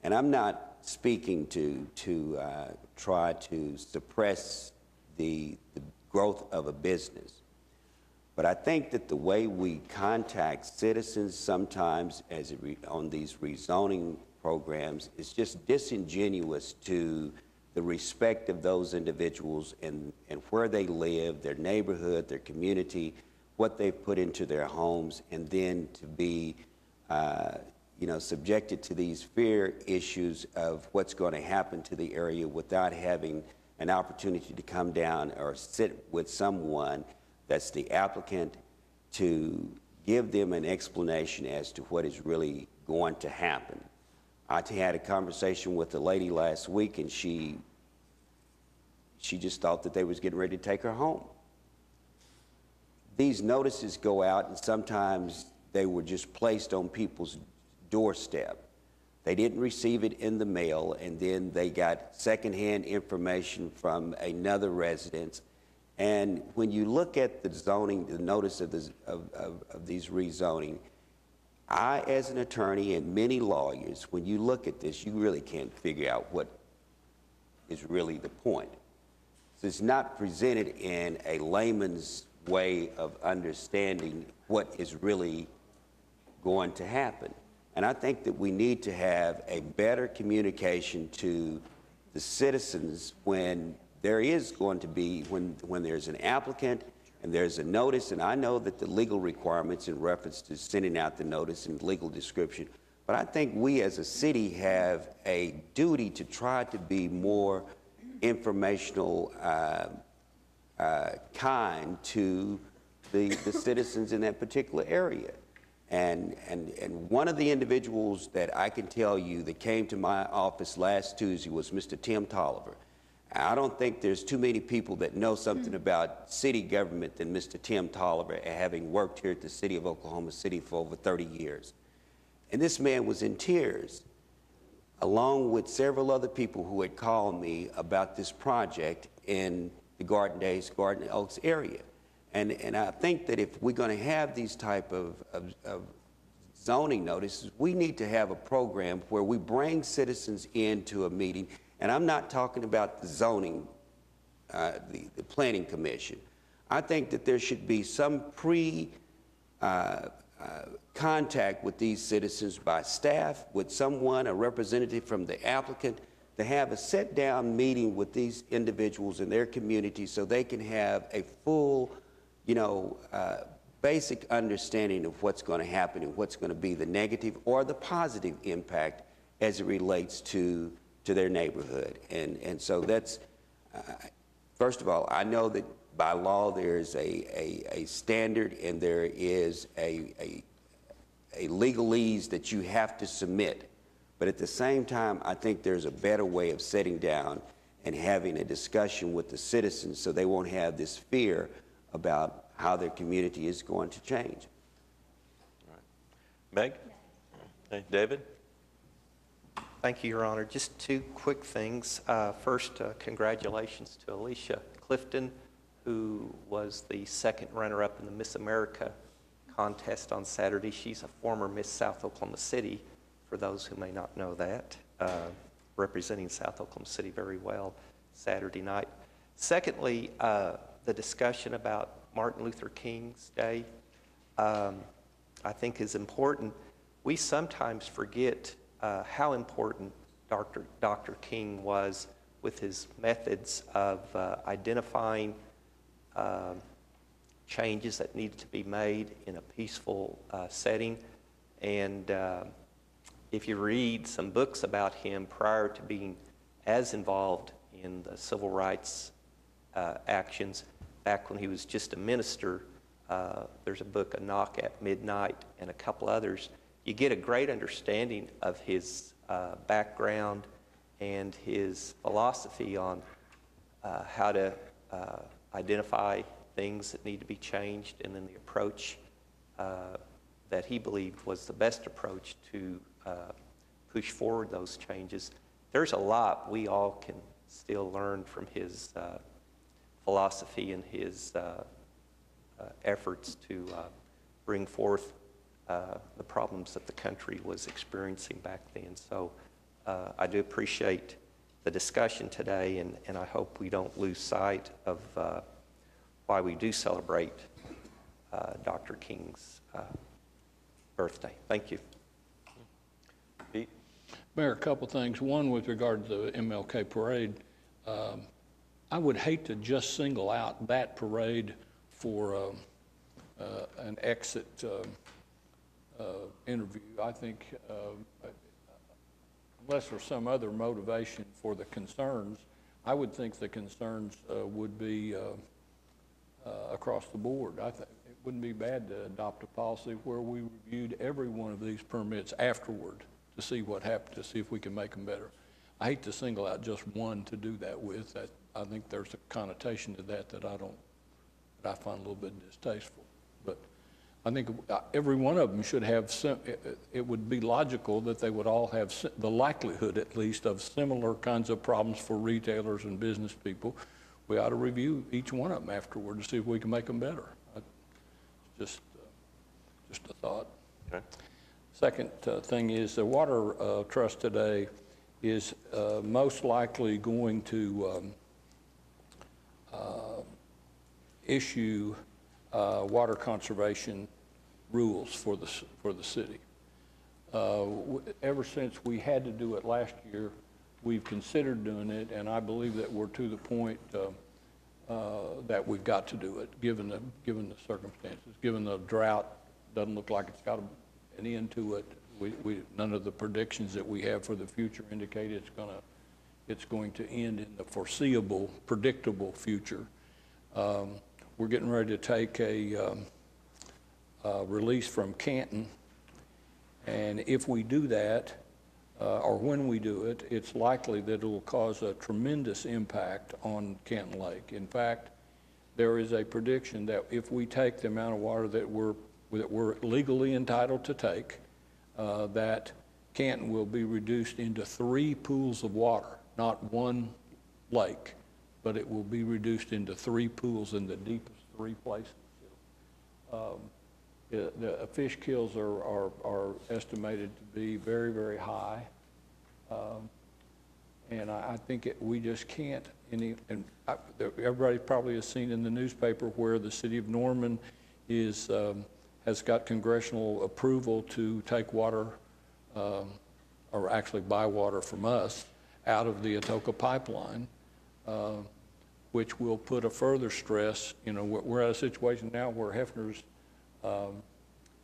Speaker 4: And I'm not speaking to try to suppress the growth of a business, but I think that the way we contact citizens sometimes on these rezoning programs is just disingenuous to the respect of those individuals and where they live, their neighborhood, their community, what they've put into their homes, and then to be subjected to these fear issues of what's going to happen to the area without having an opportunity to come down or sit with someone that's the applicant to give them an explanation as to what is really going to happen. I had a conversation with a lady last week, and she just thought that they was getting ready to take her home. These notices go out, and sometimes they were just placed on people's doorstep. They didn't receive it in the mail, and then they got secondhand information from another residence. And when you look at the zoning, the notice of these rezoning, I, as an attorney, and many lawyers, when you look at this, you really can't figure out what is really the point. So it's not presented in a layman's way of understanding what is really going to happen. And I think that we need to have a better communication to the citizens when there is going to be, when there's an applicant and there's a notice, and I know that the legal requirements in reference to sending out the notice and legal description But I think we as a city have a duty to try to be more informational kind to the citizens in that particular area. And one of the individuals that I can tell you that came to my office last Tuesday was Mr. Tim Tolliver. I don't think there's too many people that know something about city government than Mr. Tim Tolliver, having worked here at the city of Oklahoma City for over 30 years. And this man was in tears, along with several other people who had called me about this project in the Garden Oaks area. And I think that if we're going to have these type of zoning notices, we need to have a program where we bring citizens into a meeting. And I'm not talking about the zoning, the planning commission. I think that there should be some contact with these citizens by staff, with someone, a representative from the applicant, to have a sit-down meeting with these individuals in their community so they can have a full, basic understanding of what's going to happen and what's going to be the negative or the positive impact as it relates to their neighborhood. And so that's, first of all, I know that by law there is a standard and there is a legalese that you have to submit. But at the same time, I think there's a better way of sitting down and having a discussion with the citizens so they won't have this fear about how their community is going to change.
Speaker 1: All right. Meg? Hey, David?
Speaker 15: Thank you, Your Honor. Just two quick things. First, congratulations to Alicia Clifton, who was the second runner-up in the Miss America contest on Saturday. She's a former Miss South Oklahoma City, for those who may not know that, representing South Oklahoma City very well Saturday night. Secondly, the discussion about Martin Luther King's Day, I think is important. We sometimes forget how important Dr. King was with his methods of identifying changes that needed to be made in a peaceful setting. And if you read some books about him prior to being as involved in the civil rights actions, back when he was just a minister, there's a book, A Knock at Midnight, and a couple others. You get a great understanding of his background and his philosophy on how to identify things that need to be changed, and then the approach that he believed was the best approach to push forward those changes. There's a lot we all can still learn from his philosophy and his efforts to bring forth the problems that the country was experiencing back then. So I do appreciate the discussion today, and I hope we don't lose sight of why we do celebrate Dr. King's birthday. Thank you.
Speaker 1: Pete?
Speaker 9: Mayor, a couple things. One, with regard to the MLK parade, I would hate to just single out that parade for an exit interview. I think unless there's some other motivation for the concerns, I would think the concerns would be across the board. I think it wouldn't be bad to adopt a policy where we reviewed every one of these permits afterward to see what happened, to see if we can make them better. I hate to single out just one to do that with. I think there's a connotation to that that I find a little bit distasteful. But I think every one of them should have it would be logical that they would all have the likelihood, at least, of similar kinds of problems for retailers and business people. We ought to review each one of them afterward to see if we can make them better. Just a thought.
Speaker 1: Okay.
Speaker 9: Second thing is the water trust today is most likely going to issue water conservation rules for the city. Ever since we had to do it last year, we've considered doing it, and I believe that we're to the point that we've got to do it, given the circumstances, given the drought. Doesn't look like it's got an end to it, None of the predictions that we have for the future indicate it's going to end in the foreseeable, predictable future. We're getting ready to take a release from Canton, and if we do that, or when we do it, it's likely that it will cause a tremendous impact on Canton Lake. In fact, there is a prediction that if we take the amount of water that we're legally entitled to take, that Canton will be reduced into 3 pools of water, not one lake, but it will be reduced into 3 pools in the deepest 3 places. The fish kills are estimated to be very, very high. And I think we just can't, everybody probably has seen in the newspaper where the city of Norman has got congressional approval to take water, or actually buy water from us, out of the Atoka pipeline, which will put a further stress. You know, we're at a situation now where Hefner's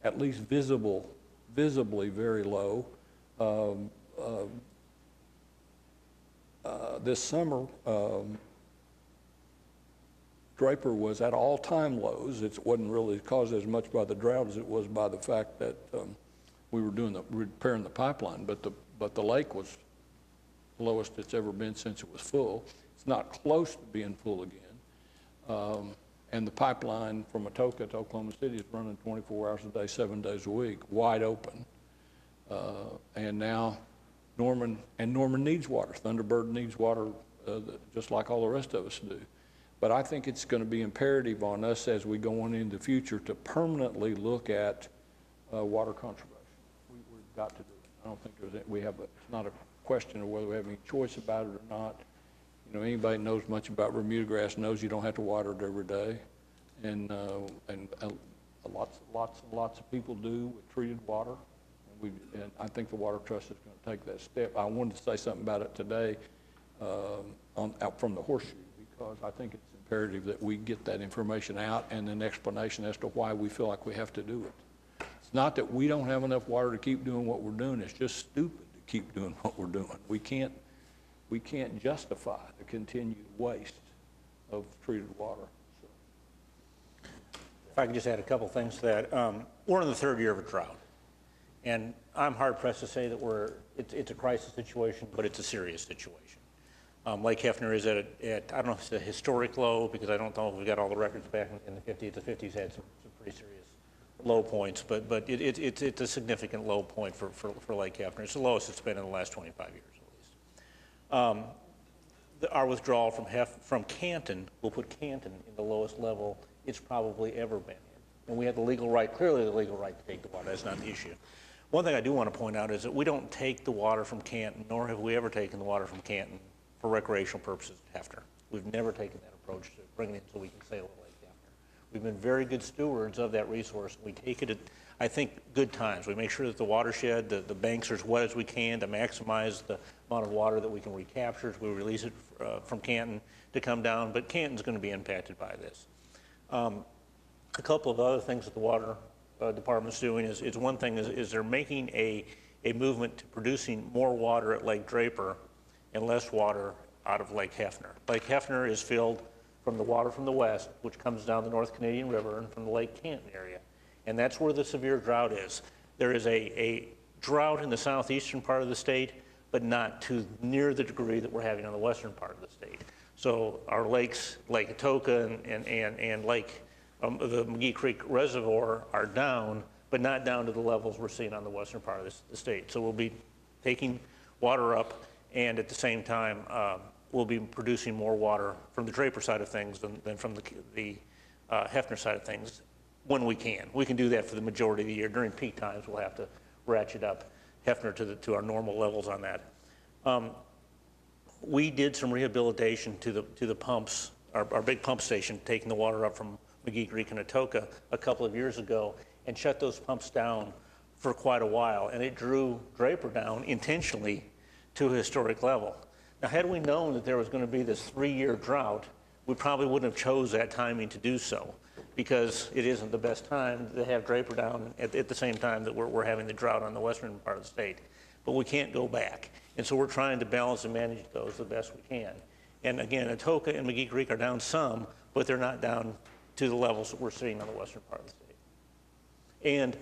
Speaker 9: at least visibly very low. This summer, Draper was at all-time lows. It wasn't really caused as much by the drought as it was by the fact that we were repairing the pipeline. But the lake was the lowest it's ever been since it was full. It's not close to being full again. And the pipeline from Atoka to Oklahoma City is running 24 hours a day, 7 days a week, wide open. And now Norman needs water. Thunderbird needs water just like all the rest of us do. But I think it's going to be imperative on us as we go on into the future to permanently look at water conservation. We've got to do it. I don't think it's not a question of whether we have any choice about it or not. You know, anybody that knows much about Bermuda grass knows you don't have to water it every day. And lots and lots of people do with treated water. And I think the Water Trust is going to take that step. I wanted to say something about it today out from the horseshoe, because I think it's imperative that we get that information out and an explanation as to why we feel like we have to do it. It's not that we don't have enough water to keep doing what we're doing. It's just stupid to keep doing what we're doing. We can't justify the continued waste of treated water. So.
Speaker 3: If I could just add a couple things to that. We're in the 3rd year of a drought. And I'm hard-pressed to say that it's a crisis situation, but it's a serious situation. Lake Hefner is at I don't know if it's a historic low, because I don't know if we've got all the records back in the 50s. The 50s had some pretty serious low points, but it's a significant low point for Lake Hefner. It's the lowest it's been in the last 25 years at least. Our withdrawal from Canton will put Canton in the lowest level it's probably ever been in. And we have the legal right, clearly the legal right to take the water. That's not the issue. One thing I do want to point out is that we don't take the water from Canton, nor have we ever taken the water from Canton for recreational purposes at Hefner. We've never taken that approach to bring it in so we can sail at Lake Hefner. We've been very good stewards of that resource. We take it at, I think, good times. We make sure that the watershed, the banks are as wet as we can to maximize the amount of water that we can recapture as we release it from Canton to come down. But Canton's going to be impacted by this. A couple of other things that the water department's doing is one thing is they're making a movement to producing more water at Lake Draper and less water out of Lake Hefner. Lake Hefner is filled from the water from the west, which comes down the North Canadian River, and from the Lake Canton area. And that's where the severe drought is. There is a drought in the southeastern part of the state, but not to near the degree that we're having on the western part of the state. So our lakes, Lake Atoka and Lake, the McGee Creek Reservoir are down, but not down to the levels we're seeing on the western part of the state. So we'll be taking water up, and at the same time, we'll be producing more water from the Draper side of things than from the Hefner side of things when we can. We can do that for the majority of the year. During peak times, we'll have to ratchet up Hefner to our normal levels on that. We did some rehabilitation to the pumps, our big pump station, taking the water up from McGee Creek and Atoka a couple of years ago, and shut those pumps down for quite a while, and it drew Draper down intentionally to a historic level. Now, had we known that there was going to be this 3-year drought, we probably wouldn't have chose that timing to do so. because it isn't the best time to have Draper down at the same time that we're having the drought on the western part of the state. But we can't go back. And so we're trying to balance and manage those the best we can. And again, Atoka and McGee Creek are down some, but they're not down to the levels that we're seeing on the western part of the state. And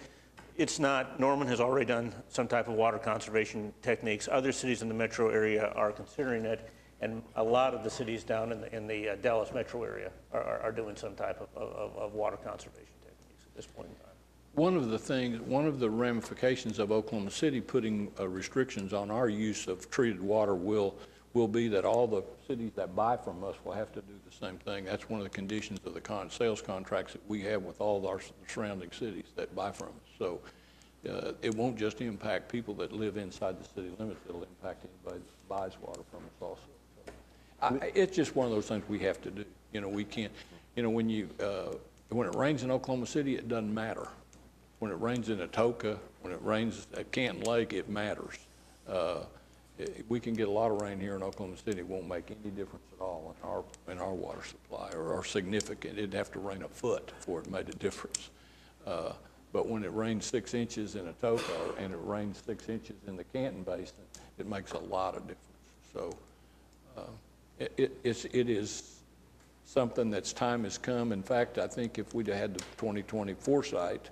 Speaker 3: it's not, Norman has already done some type of water conservation techniques. Other cities in the metro area are considering it, and a lot of the cities down in the Dallas metro area are doing some type of water conservation techniques at this point in time.
Speaker 9: One of the ramifications of Oklahoma City putting restrictions on our use of treated water will be that all the cities that buy from us will have to do the same thing. That's one of the conditions of the sales contracts that we have with all our surrounding cities that buy from us. So it won't just impact people that live inside the city limits. It'll impact anybody that buys water from us also. So, it's just one of those things we have to do. You know, we can't, you know, when it rains in Oklahoma City, it doesn't matter. When it rains in Atoka, when it rains at Canton Lake, it matters. We can get a lot of rain here in Oklahoma City. It won't make any difference at all in our water supply or significant. It'd have to rain a foot before it made a difference. But when it rains 6 inches in Atoka and it rains 6 inches in the Canton Basin, it makes a lot of difference. So it is something that's time has come. In fact, I think if we'd have had the 2020 foresight,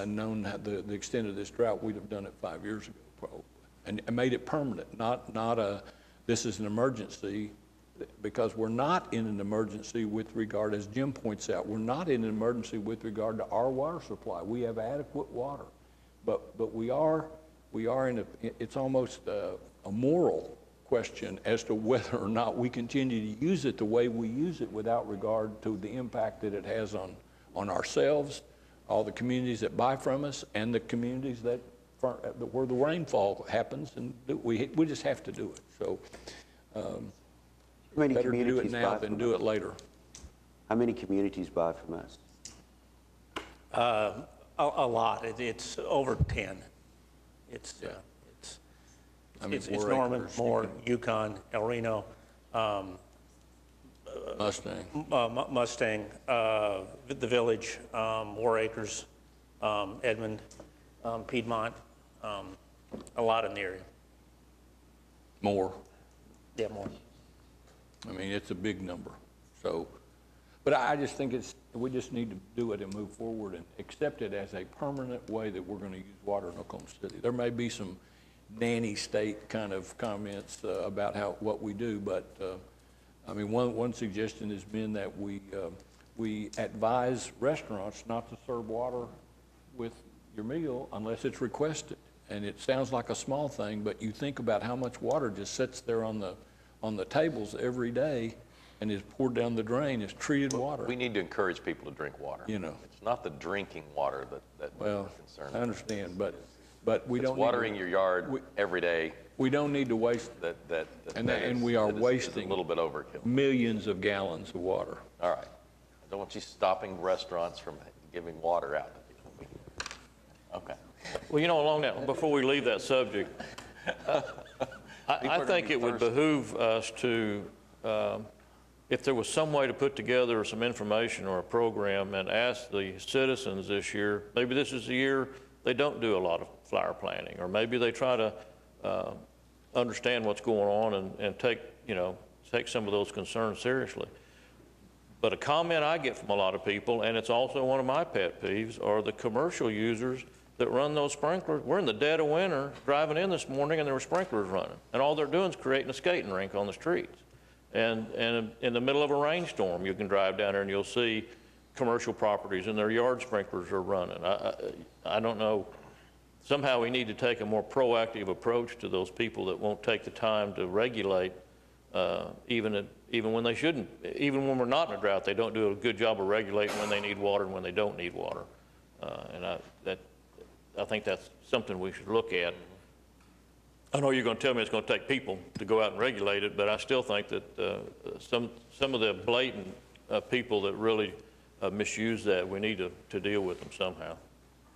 Speaker 9: known the extent of this drought, we'd have done it 5 years ago, probably, and made it permanent. Not this is an emergency, because we're not in an emergency with regard, as Jim points out, we're not in an emergency with regard to our water supply. We have adequate water, but we are in it's almost a moral question as to whether or not we continue to use it the way we use it without regard to the impact that it has on ourselves, all the communities that buy from us, and the communities that where the rainfall happens, and we just have to do it. So better do it now than do it later.
Speaker 4: How many communities buy from us?
Speaker 3: A lot. It's over 10. It's Norman, Moore, Yukon, El Reno,
Speaker 9: Mustang,
Speaker 3: the Village, War Acres, Edmond, Piedmont, a lot in the area.
Speaker 9: More.
Speaker 3: Yeah, more.
Speaker 9: I mean, it's a big number. So, but I just think we just need to do it and move forward and accept it as a permanent way that we're going to use water in Oklahoma City. There may be some nanny state kind of comments about what we do, but I mean, one suggestion has been that we advise restaurants not to serve water with your meal unless it's requested. And it sounds like a small thing, but you think about how much water just sits there on the tables every day and is poured down the drain. It's treated water.
Speaker 1: We need to encourage people to drink water.
Speaker 9: You know,
Speaker 1: it's not the drinking water that we're concerned.
Speaker 9: I understand, but we don't.
Speaker 1: It's watering your yard every day.
Speaker 9: We don't need to waste and we are wasting
Speaker 1: a little bit overkill.
Speaker 9: Millions of gallons of water.
Speaker 1: All right, I don't want you stopping restaurants from giving water out to people. Okay.
Speaker 16: Well, you know, along that, before we leave that subject, I think it would behoove us to, if there was some way to put together some information or a program and ask the citizens this year, maybe this is the year they don't do a lot of flower planting, or maybe they try to understand what's going on and take some of those concerns seriously. But a comment I get from a lot of people, and it's also one of my pet peeves, are the commercial users that run those sprinklers. We're in the dead of winter, driving in this morning, and there were sprinklers running. And all they're doing is creating a skating rink on the streets. And in the middle of a rainstorm, you can drive down there and you'll see commercial properties and their yard sprinklers are running. I don't know. Somehow we need to take a more proactive approach to those people that won't take the time to regulate, even when they shouldn't. Even when we're not in a drought, they don't do a good job of regulating when they need water and when they don't need water. I think that's something we should look at. I know you're going to tell me it's going to take people to go out and regulate it, but I still think that some of the blatant people that really misuse that, we need to deal with them somehow.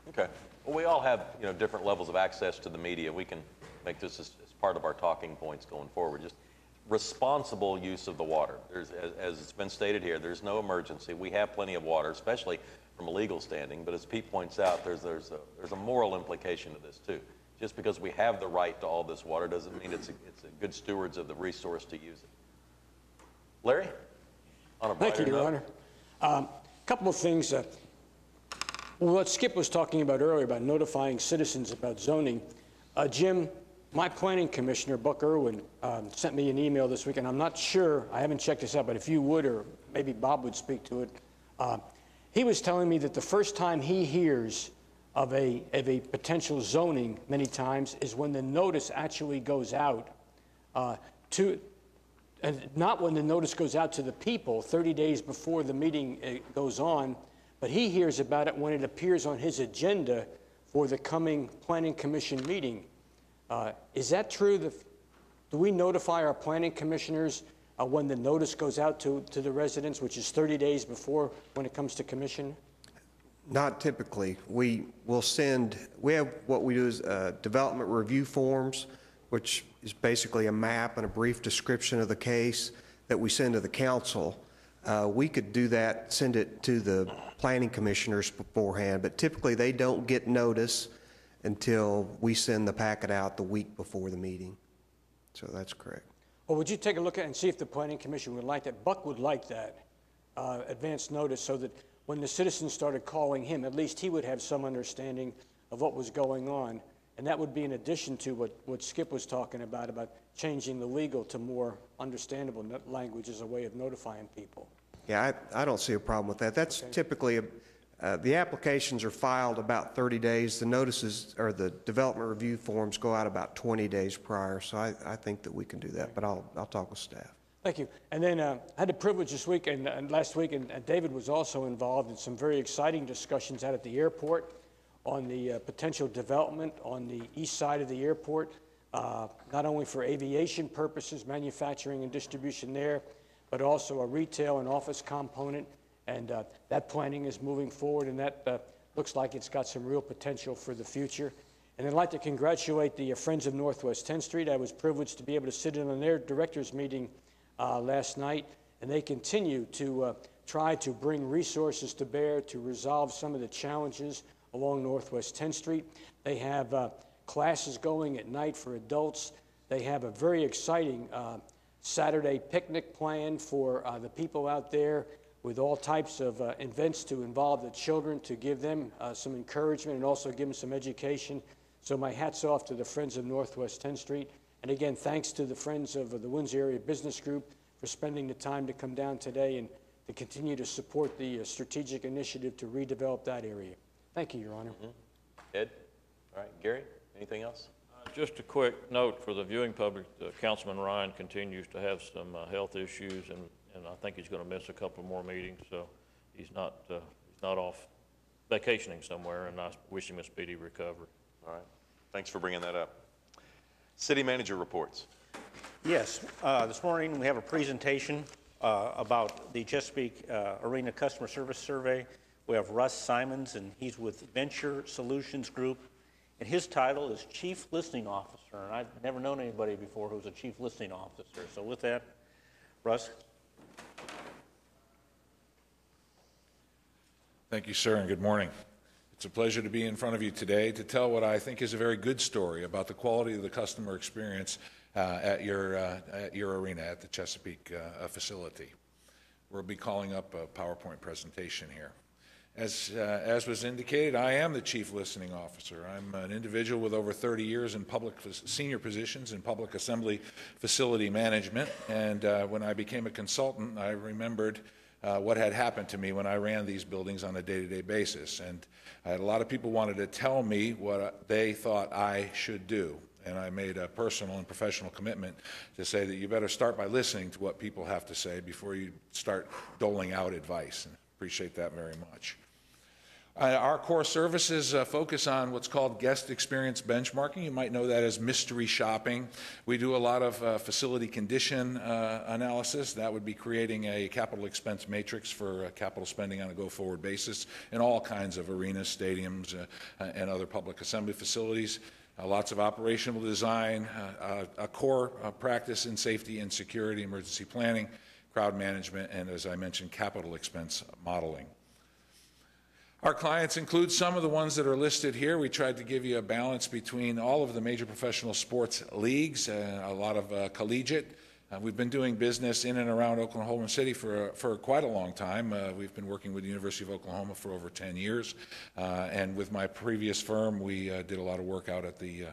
Speaker 1: Okay. Well, we all have different levels of access to the media. We can make this as part of our talking points going forward. Just responsible use of the water. As it's been stated here, there's no emergency. We have plenty of water, especially from a legal standing. But as Pete points out, there's a moral implication to this too. Just because we have the right to all this water doesn't mean it's a good stewards of the resource to use it. Larry, on a brighter
Speaker 8: Thank you, Your
Speaker 1: note.
Speaker 8: Honor. A couple of things. What Skip was talking about earlier about notifying citizens about zoning. Jim, my planning commissioner, Buck Irwin, sent me an email this week, and I'm not sure, I haven't checked this out, but if you would, or maybe Bob would speak to it. He was telling me that the first time he hears of a potential zoning many times is when the notice actually goes out and not when the notice goes out to the people 30 days before the meeting goes on, but he hears about it when it appears on his agenda for the coming Planning Commission meeting. Is that true? Do we notify our planning commissioners when the notice goes out to the residents, which is 30 days before when it comes to commission?
Speaker 17: Not typically. We have what we do is development review forms, which is basically a map and a brief description of the case that we send to the council. We could do that, send it to the planning commissioners beforehand, but typically they don't get notice until we send the packet out the week before the meeting. So that's correct.
Speaker 8: Well, would you take a look at it and see if the planning commission would like that? Buck would like that advance notice so that when the citizens started calling him, at least he would have some understanding of what was going on. And that would be in addition to what Skip was talking about changing the legal to more understandable language as a way of notifying people.
Speaker 17: Yeah, I don't see a problem with that. That's typically, the applications are filed about 30 days. The notices or the development review forms go out about 20 days prior. So I think that we can do that, but I'll talk with staff.
Speaker 8: Thank you. And then I had the privilege this week and last week, and David was also involved in some very exciting discussions out at the airport on the potential development on the east side of the airport, not only for aviation purposes, manufacturing and distribution there, but also a retail and office component. And that planning is moving forward, and that looks like it's got some real potential for the future. And I'd like to congratulate the Friends of Northwest 10th Street. I was privileged to be able to sit in on their directors meeting last night, and they continue to try to bring resources to bear to resolve some of the challenges along Northwest 10th Street. They have classes going at night for adults. They have a very exciting Saturday picnic planned for the people out there with all types of events to involve the children to give them some encouragement and also give them some education. So my hat's off to the Friends of Northwest 10th Street. And again, thanks to the Friends of the Windsor Area Business Group for spending the time to come down today and to continue to support the strategic initiative to redevelop that area. Thank you, Your Honor.
Speaker 1: Ed? All right. Gary, anything else?
Speaker 16: Just a quick note for the viewing public, Councilman Ryan continues to have some health issues, and I think he's going to miss a couple more meetings, so he's not off vacationing somewhere, and I wish him a speedy recovery.
Speaker 1: All right. Thanks for bringing that up. City manager reports.
Speaker 3: Yes. This morning we have a presentation about the Chesapeake Arena Customer Service Survey. We have Russ Simons, and he's with Venture Solutions Group, and his title is Chief Listening Officer, and I've never known anybody before who was a Chief Listening Officer. So with that, Russ.
Speaker 18: Thank you, sir, and good morning. It's a pleasure to be in front of you today to tell what I think is a very good story about the quality of the customer experience at your arena at the Chesapeake facility. We'll be calling up a PowerPoint presentation here. As was indicated, I am the Chief Listening Officer. I'm an individual with over 30 years in senior positions in public assembly facility management, and when I became a consultant, I remembered what had happened to me when I ran these buildings on a day-to-day basis. And I had a lot of people wanted to tell me what they thought I should do. And I made a personal and professional commitment to say that you better start by listening to what people have to say before you start doling out advice. And appreciate that very much. Our core services focus on what's called guest experience benchmarking. You might know that as mystery shopping. We do a lot of facility condition analysis. That would be creating a capital expense matrix for capital spending on a go-forward basis in all kinds of arenas, stadiums, and other public assembly facilities. lots of operational design, a core practice in safety and security, emergency planning, crowd management, and as I mentioned, capital expense modeling. Our clients include some of the ones that are listed here. We tried to give you a balance between all of the major professional sports leagues, a lot of collegiate. We've been doing business in and around Oklahoma City for quite a long time. We've been working with the University of Oklahoma for over 10 years. And with my previous firm, we did a lot of work out at the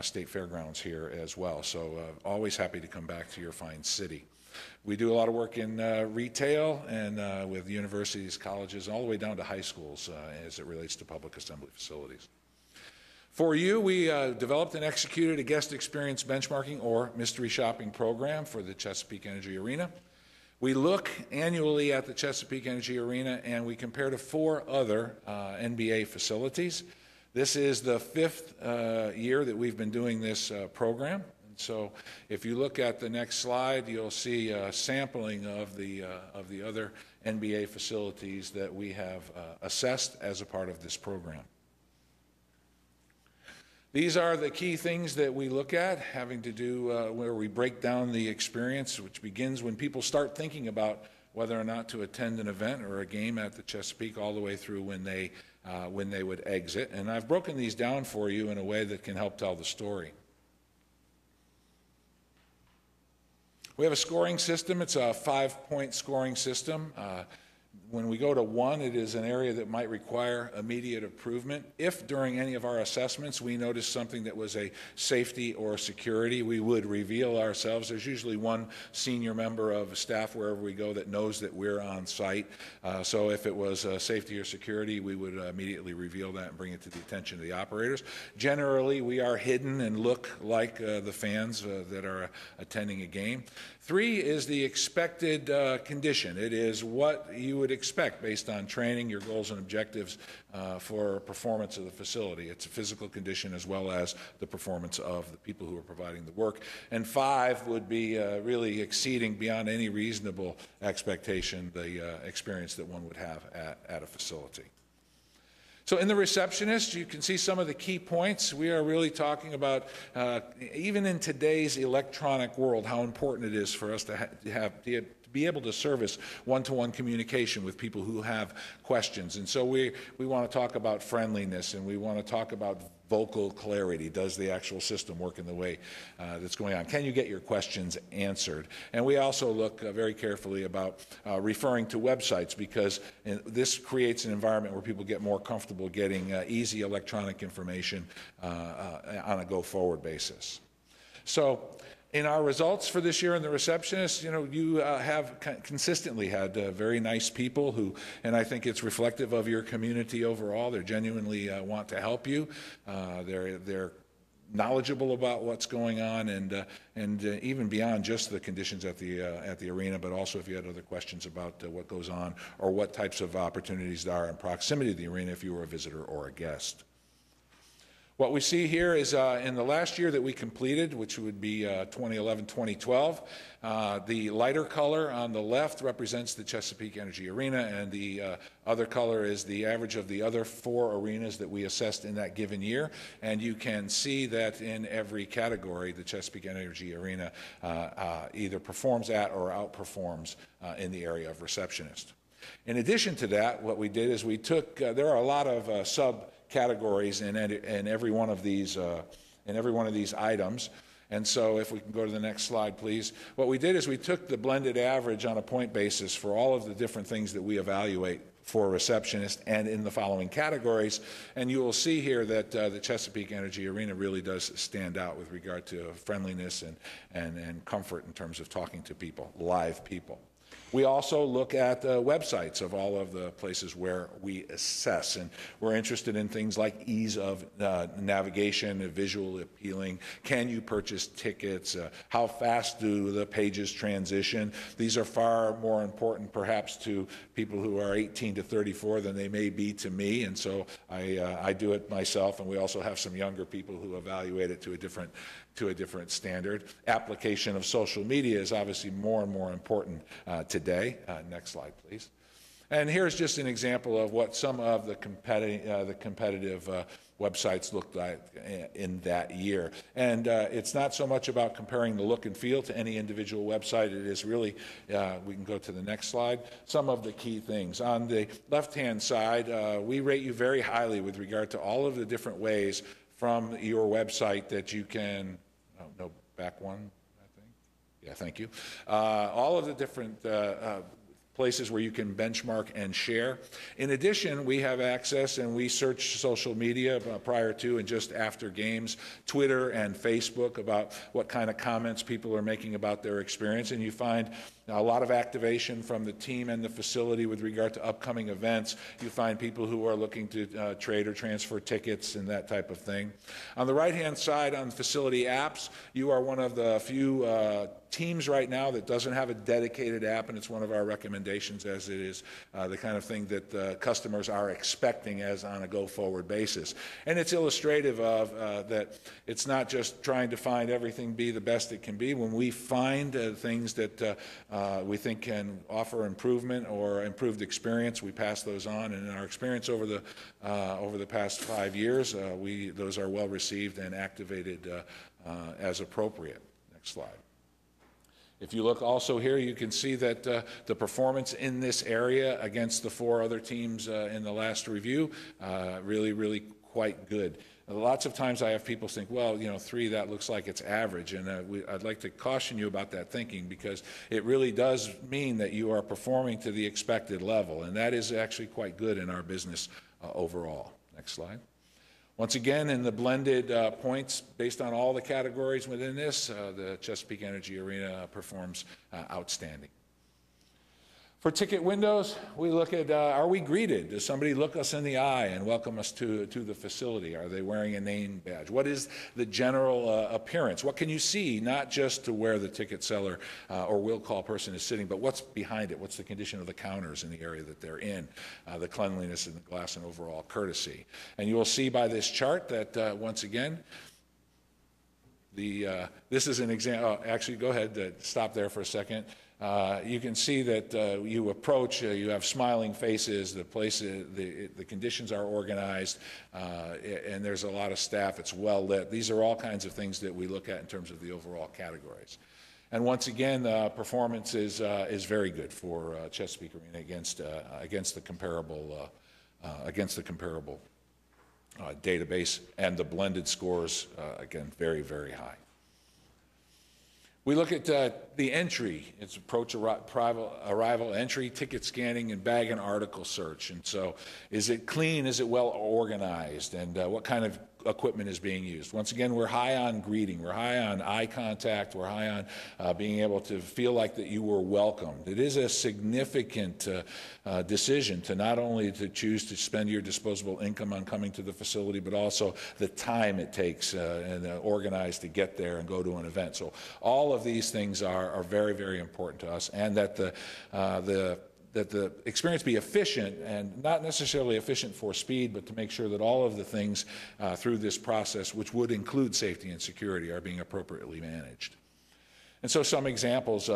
Speaker 18: state fairgrounds here as well. So always happy to come back to your fine city. We do a lot of work in retail and with universities, colleges, all the way down to high schools as it relates to public assembly facilities. For you, we developed and executed a guest experience benchmarking or mystery shopping program for the Chesapeake Energy Arena. We look annually at the Chesapeake Energy Arena and we compare to 4 other NBA facilities. This is the 5th year that we've been doing this program. And so if you look at the next slide, you'll see a sampling of the other NBA facilities that we have assessed as a part of this program. These are the key things that we look at, having to do where we break down the experience, which begins when people start thinking about whether or not to attend an event or a game at the Chesapeake, all the way through when they would exit. And I've broken these down for you in a way that can help tell the story. We have a scoring system. It's a 5-point scoring system. When we go to 1, it is an area that might require immediate improvement. If during any of our assessments we notice something that was a safety or security, we would reveal ourselves. There's usually one senior member of staff wherever we go that knows that we're on site. So if it was safety or security, we would immediately reveal that and bring it to the attention of the operators. Generally, we are hidden and look like the fans that are attending a game. 3 is the expected condition. It is what you would expect based on training, your goals and objectives for performance of the facility. It's a physical condition as well as the performance of the people who are providing the work. And 5 would be really exceeding beyond any reasonable expectation the experience that one would have at a facility. So in the receptionist, you can see some of the key points. We are really talking about, even in today's electronic world, how important it is for us to be able to service one-to-one communication with people who have questions. And so we want to talk about friendliness, and we want to talk about vocal clarity. Does the actual system work in the way that's going on? Can you get your questions answered? And we also look very carefully about referring to websites, because this creates an environment where people get more comfortable getting easy electronic information on a go-forward basis. So in our results for this year in the receptionist, you have consistently had very nice people who, and I think it's reflective of your community overall. They genuinely want to help you. They're knowledgeable about what's going on, and even beyond just the conditions at the arena, but also if you had other questions about what goes on or what types of opportunities there are in proximity to the arena if you were a visitor or a guest. What we see here is in the last year that we completed, which would be 2011-2012, the lighter color on the left represents the Chesapeake Energy Arena, and the other color is the average of the other 4 arenas that we assessed in that given year. And you can see that in every category, the Chesapeake Energy Arena either performs at or outperforms in the area of receptionist. In addition to that, what we did is we took, there are a lot of subcategories in every one of these items. And so if we can go to the next slide, please. What we did is we took the blended average on a point basis for all of the different things that we evaluate for a receptionist and in the following categories. And you will see here that the Chesapeake Energy Arena really does stand out with regard to friendliness and comfort in terms of talking to people, live people. We also look at websites of all of the places where we assess, and we're interested in things like ease of navigation, visual appealing, can you purchase tickets, how fast do the pages transition. These are far more important perhaps to people who are 18 to 34 than they may be to me, and so I do it myself, and we also have some younger people who evaluate it to a different standard. Application of social media is obviously more and more important today. Next slide, please. And here's just an example of what some of the competitive websites looked like in that year. And it's not so much about comparing the look and feel to any individual website. It is really, we can go to the next slide, some of the key things. On the left-hand side, we rate you very highly with regard to all of the different ways from your website that you can, oh, no, back one, I think. Yeah, thank you. All of the different places where you can benchmark and share. In addition, we have access and we search social media prior to and just after games, Twitter and Facebook, about what kind of comments people are making about their experience, and you find a lot of activation from the team and the facility with regard to upcoming events. You find people who are looking to trade or transfer tickets and that type of thing. On the right-hand side, on facility apps, you are one of the few teams right now that doesn't have a dedicated app, and it's one of our recommendations, as it is the kind of thing that customers are expecting as on a go-forward basis. And it's illustrative of that it's not just trying to find everything be the best it can be. When we find things that we think can offer improvement or improved experience, we pass those on. And in our experience over the past 5 years, those are well received and activated as appropriate. Next slide. If you look also here, you can see that the performance in this area against the 4 other teams in the last review, really quite good. Lots of times I have people think, well, 3, that looks like it's average, and I'd like to caution you about that thinking, because it really does mean that you are performing to the expected level, and that is actually quite good in our business overall. Next slide. Once again, in the blended points, based on all the categories within this, the Chesapeake Energy Arena performs outstanding. For ticket windows, we look at, are we greeted? Does somebody look us in the eye and welcome us to the facility? Are they wearing a name badge? What is the general appearance? What can you see, not just to where the ticket seller or will call person is sitting, but what's behind it? What's the condition of the counters in the area that they're in, the cleanliness in the glass, and overall courtesy? And you will see by this chart that, once again, this is an example. Actually, go ahead, stop there for a second. You can see that you approach, you have smiling faces, the conditions are organized, and there's a lot of staff, it's well lit. These are all kinds of things that we look at in terms of the overall categories. And once again, performance is very good for Chesapeake Arena against the comparable database, and the blended scores, again, very, very high. We look at the entry. It's approach arrival entry, ticket scanning, and bag and article search. And so is it clean? Is it well organized? And what kind of equipment is being used? Once again, we're high on greeting. We're high on eye contact. We're high on being able to feel like that you were welcomed. It is a significant decision to not only to choose to spend your disposable income on coming to the facility, but also the time it takes and organize to get there and go to an event. So all of these things are very, very important to us, and that the experience be efficient, and not necessarily efficient for speed, but to make sure that all of the things through this process, which would include safety and security, are being appropriately managed. And so some examples,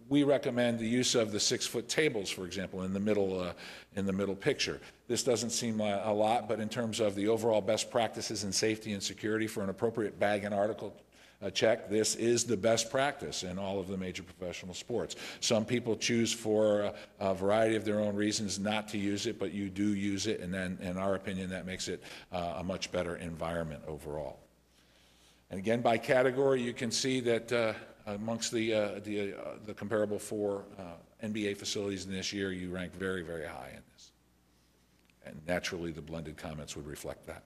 Speaker 18: we recommend the use of the 6-foot tables, for example, in the middle picture. This doesn't seem a lot, but in terms of the overall best practices in safety and security for an appropriate bag and article check, this is the best practice in all of the major professional sports. Some people choose for a variety of their own reasons not to use it, but you do use it, and then, in our opinion, that makes it a much better environment overall. And again, by category, you can see that amongst the comparable 4 NBA facilities in this year, you rank very, very high in this. And naturally, the blended comments would reflect that.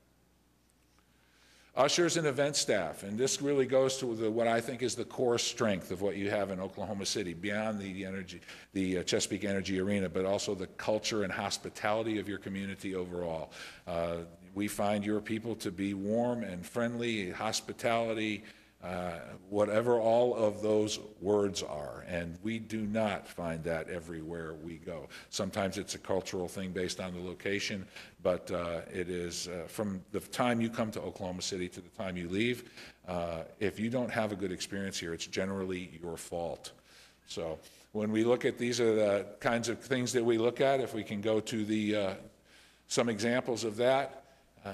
Speaker 18: Ushers and event staff, and this really goes to what I think is the core strength of what you have in Oklahoma City, beyond the Chesapeake Energy Arena, but also the culture and hospitality of your community overall. We find your people to be warm and friendly, hospitality, whatever all of those words are, and we do not find that everywhere we go. Sometimes it's a cultural thing based on the location, but it is from the time you come to Oklahoma City to the time you leave. If you don't have a good experience here, it's generally your fault. So when we look at, these are the kinds of things that we look at. If we can go to the some examples of that.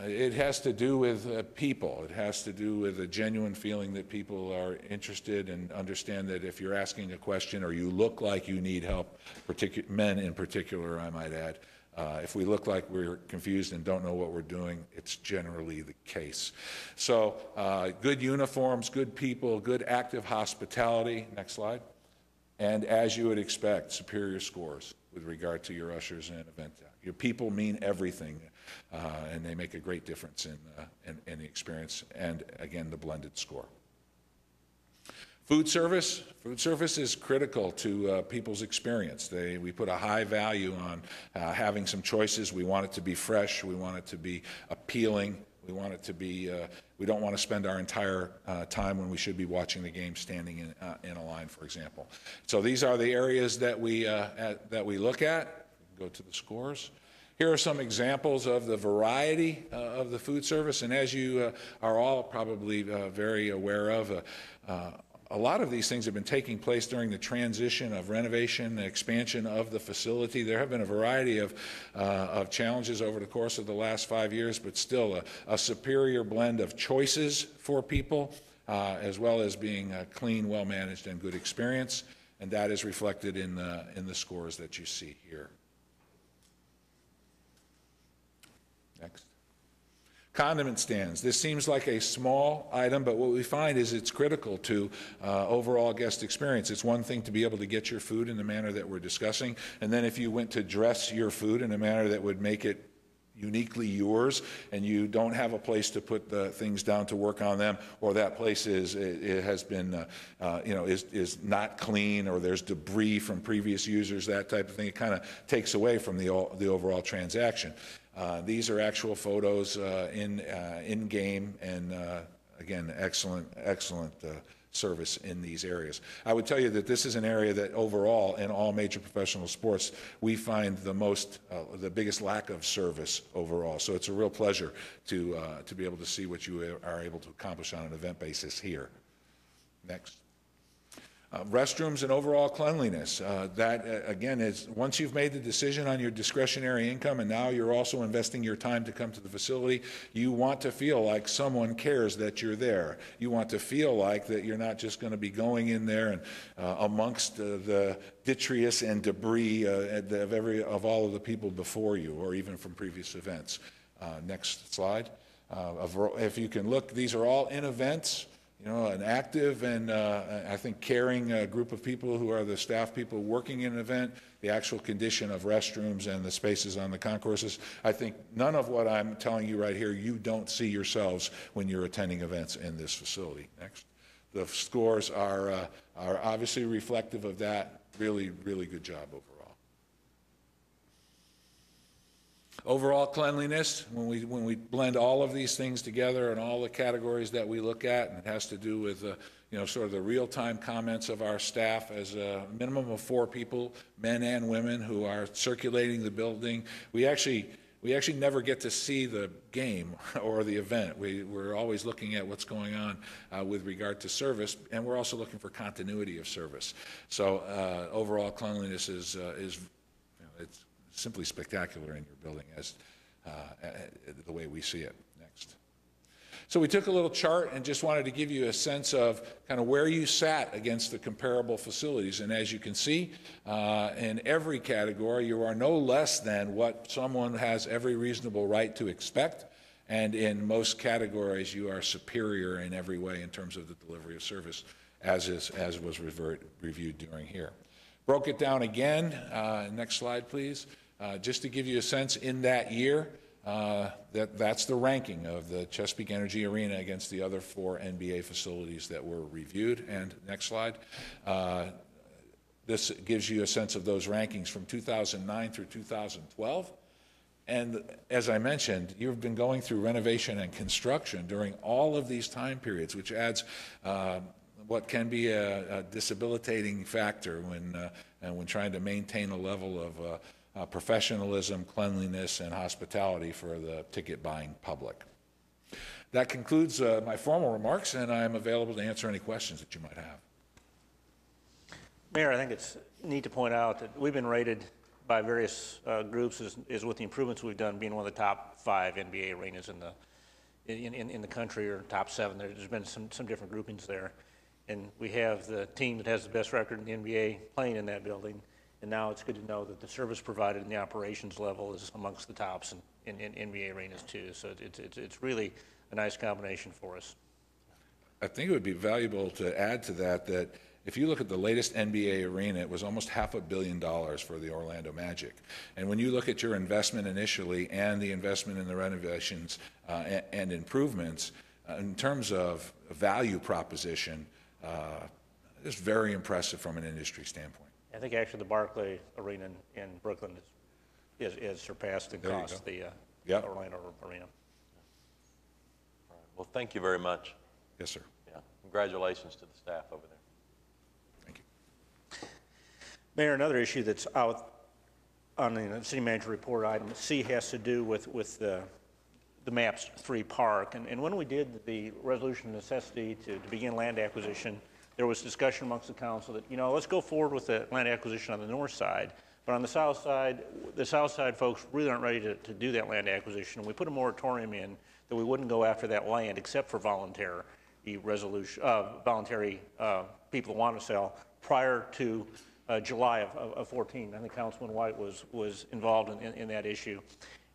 Speaker 18: It has to do with people. It has to do with a genuine feeling that people are interested and understand that if you're asking a question or you look like you need help, men in particular, I might add, if we look like we're confused and don't know what we're doing, it's generally the case. So good uniforms, good people, good active hospitality. Next slide. And as you would expect, superior scores with regard to your ushers and event. Your people mean everything, and they make a great difference in the experience, and again, the blended score. Food service. Food service is critical to people's experience. We put a high value on having some choices. We want it to be fresh. We want it to be appealing. We want it to be, we don't want to spend our entire time when we should be watching the game standing in a line, for example. So these are the areas that we look at. Go to the scores. Here are some examples of the variety of the food service, and as you are all probably very aware of, a lot of these things have been taking place during the transition of renovation and expansion of the facility. There have been a variety of challenges over the course of the last 5 years, but still a superior blend of choices for people, as well as being a clean, well-managed, and good experience, and that is reflected in the scores that you see here. Next. Condiment stands. This seems like a small item, but what we find is it's critical to overall guest experience. It's one thing to be able to get your food in the manner that we're discussing, and then if you went to dress your food in a manner that would make it uniquely yours, and you don't have a place to put the things down to work on them, or that place is not clean, or there's debris from previous users, that type of thing, it kind of takes away from the overall transaction. These are actual photos in game, and again, excellent service in these areas. I would tell you that this is an area that overall, in all major professional sports, we find the biggest lack of service overall. So it's a real pleasure to be able to see what you are able to accomplish on an event basis here. Next. Restrooms and overall cleanliness. That, again, is once you've made the decision on your discretionary income and now you're also investing your time to come to the facility, you want to feel like someone cares that you're there. You want to feel like that you're not just going to be going in there and amongst the detritus and debris of all of the people before you, or even from previous events. Next slide. If you can look, these are all in events. You know, an active and I think caring group of people who are the staff people working in an event, the actual condition of restrooms and the spaces on the concourses. I think none of what I'm telling you right here, you don't see yourselves when you're attending events in this facility. Next. The scores are obviously reflective of that. Really, really good job overall. Overall cleanliness, when we blend all of these things together and all the categories that we look at, and it has to do with sort of the real-time comments of our staff as a minimum of 4 people, men and women, who are circulating the building. We actually never get to see the game or the event. We're always looking at what's going on with regard to service, and we're also looking for continuity of service. So overall cleanliness is it's simply spectacular in your building as the way we see it. Next. So we took a little chart and just wanted to give you a sense of kind of where you sat against the comparable facilities. And as you can see, in every category, you are no less than what someone has every reasonable right to expect. And in most categories, you are superior in every way in terms of the delivery of service, as was reviewed during here. Broke it down again. Next slide, please. Just to give you a sense, in that year, that's the ranking of the Chesapeake Energy Arena against the other 4 NBA facilities that were reviewed. And next slide. This gives you a sense of those rankings from 2009 through 2012. And as I mentioned, you've been going through renovation and construction during all of these time periods, which adds what can be a disabilitating factor when trying to maintain a level of professionalism, cleanliness, and hospitality for the ticket-buying public. That concludes my formal remarks, and I am available to answer any questions that you might have.
Speaker 3: Mayor, I think it's neat to point out that we've been rated by various groups as with the improvements we've done being one of the top 5 NBA arenas in the country, or top 7. There's been some different groupings there. And we have the team that has the best record in the NBA playing in that building. And now it's good to know that the service provided in the operations level is amongst the tops in NBA arenas too. So it's really a nice combination for us.
Speaker 18: I think it would be valuable to add to that that if you look at the latest NBA arena, it was almost $500 million for the Orlando Magic. And when you look at your investment initially and the investment in the renovations and improvements, in terms of value proposition, it's very impressive from an industry standpoint.
Speaker 3: I think actually the Barclay Arena in Brooklyn is surpassed in cost the Orlando Arena.
Speaker 1: All right. Well, thank you very much.
Speaker 18: Yes, sir.
Speaker 1: Yeah. Congratulations to the staff over there.
Speaker 18: Thank you.
Speaker 3: Mayor, another issue that's out on the city manager report, item C, has to do with the MAPS 3 park. And when we did the resolution of necessity to begin land acquisition, there was discussion amongst the council that, let's go forward with the land acquisition on the north side. But on the south side folks really aren't ready to do that land acquisition. And we put a moratorium in that we wouldn't go after that land except for voluntary people who want to sell prior to July of 14. I think Councilman White was involved in that issue.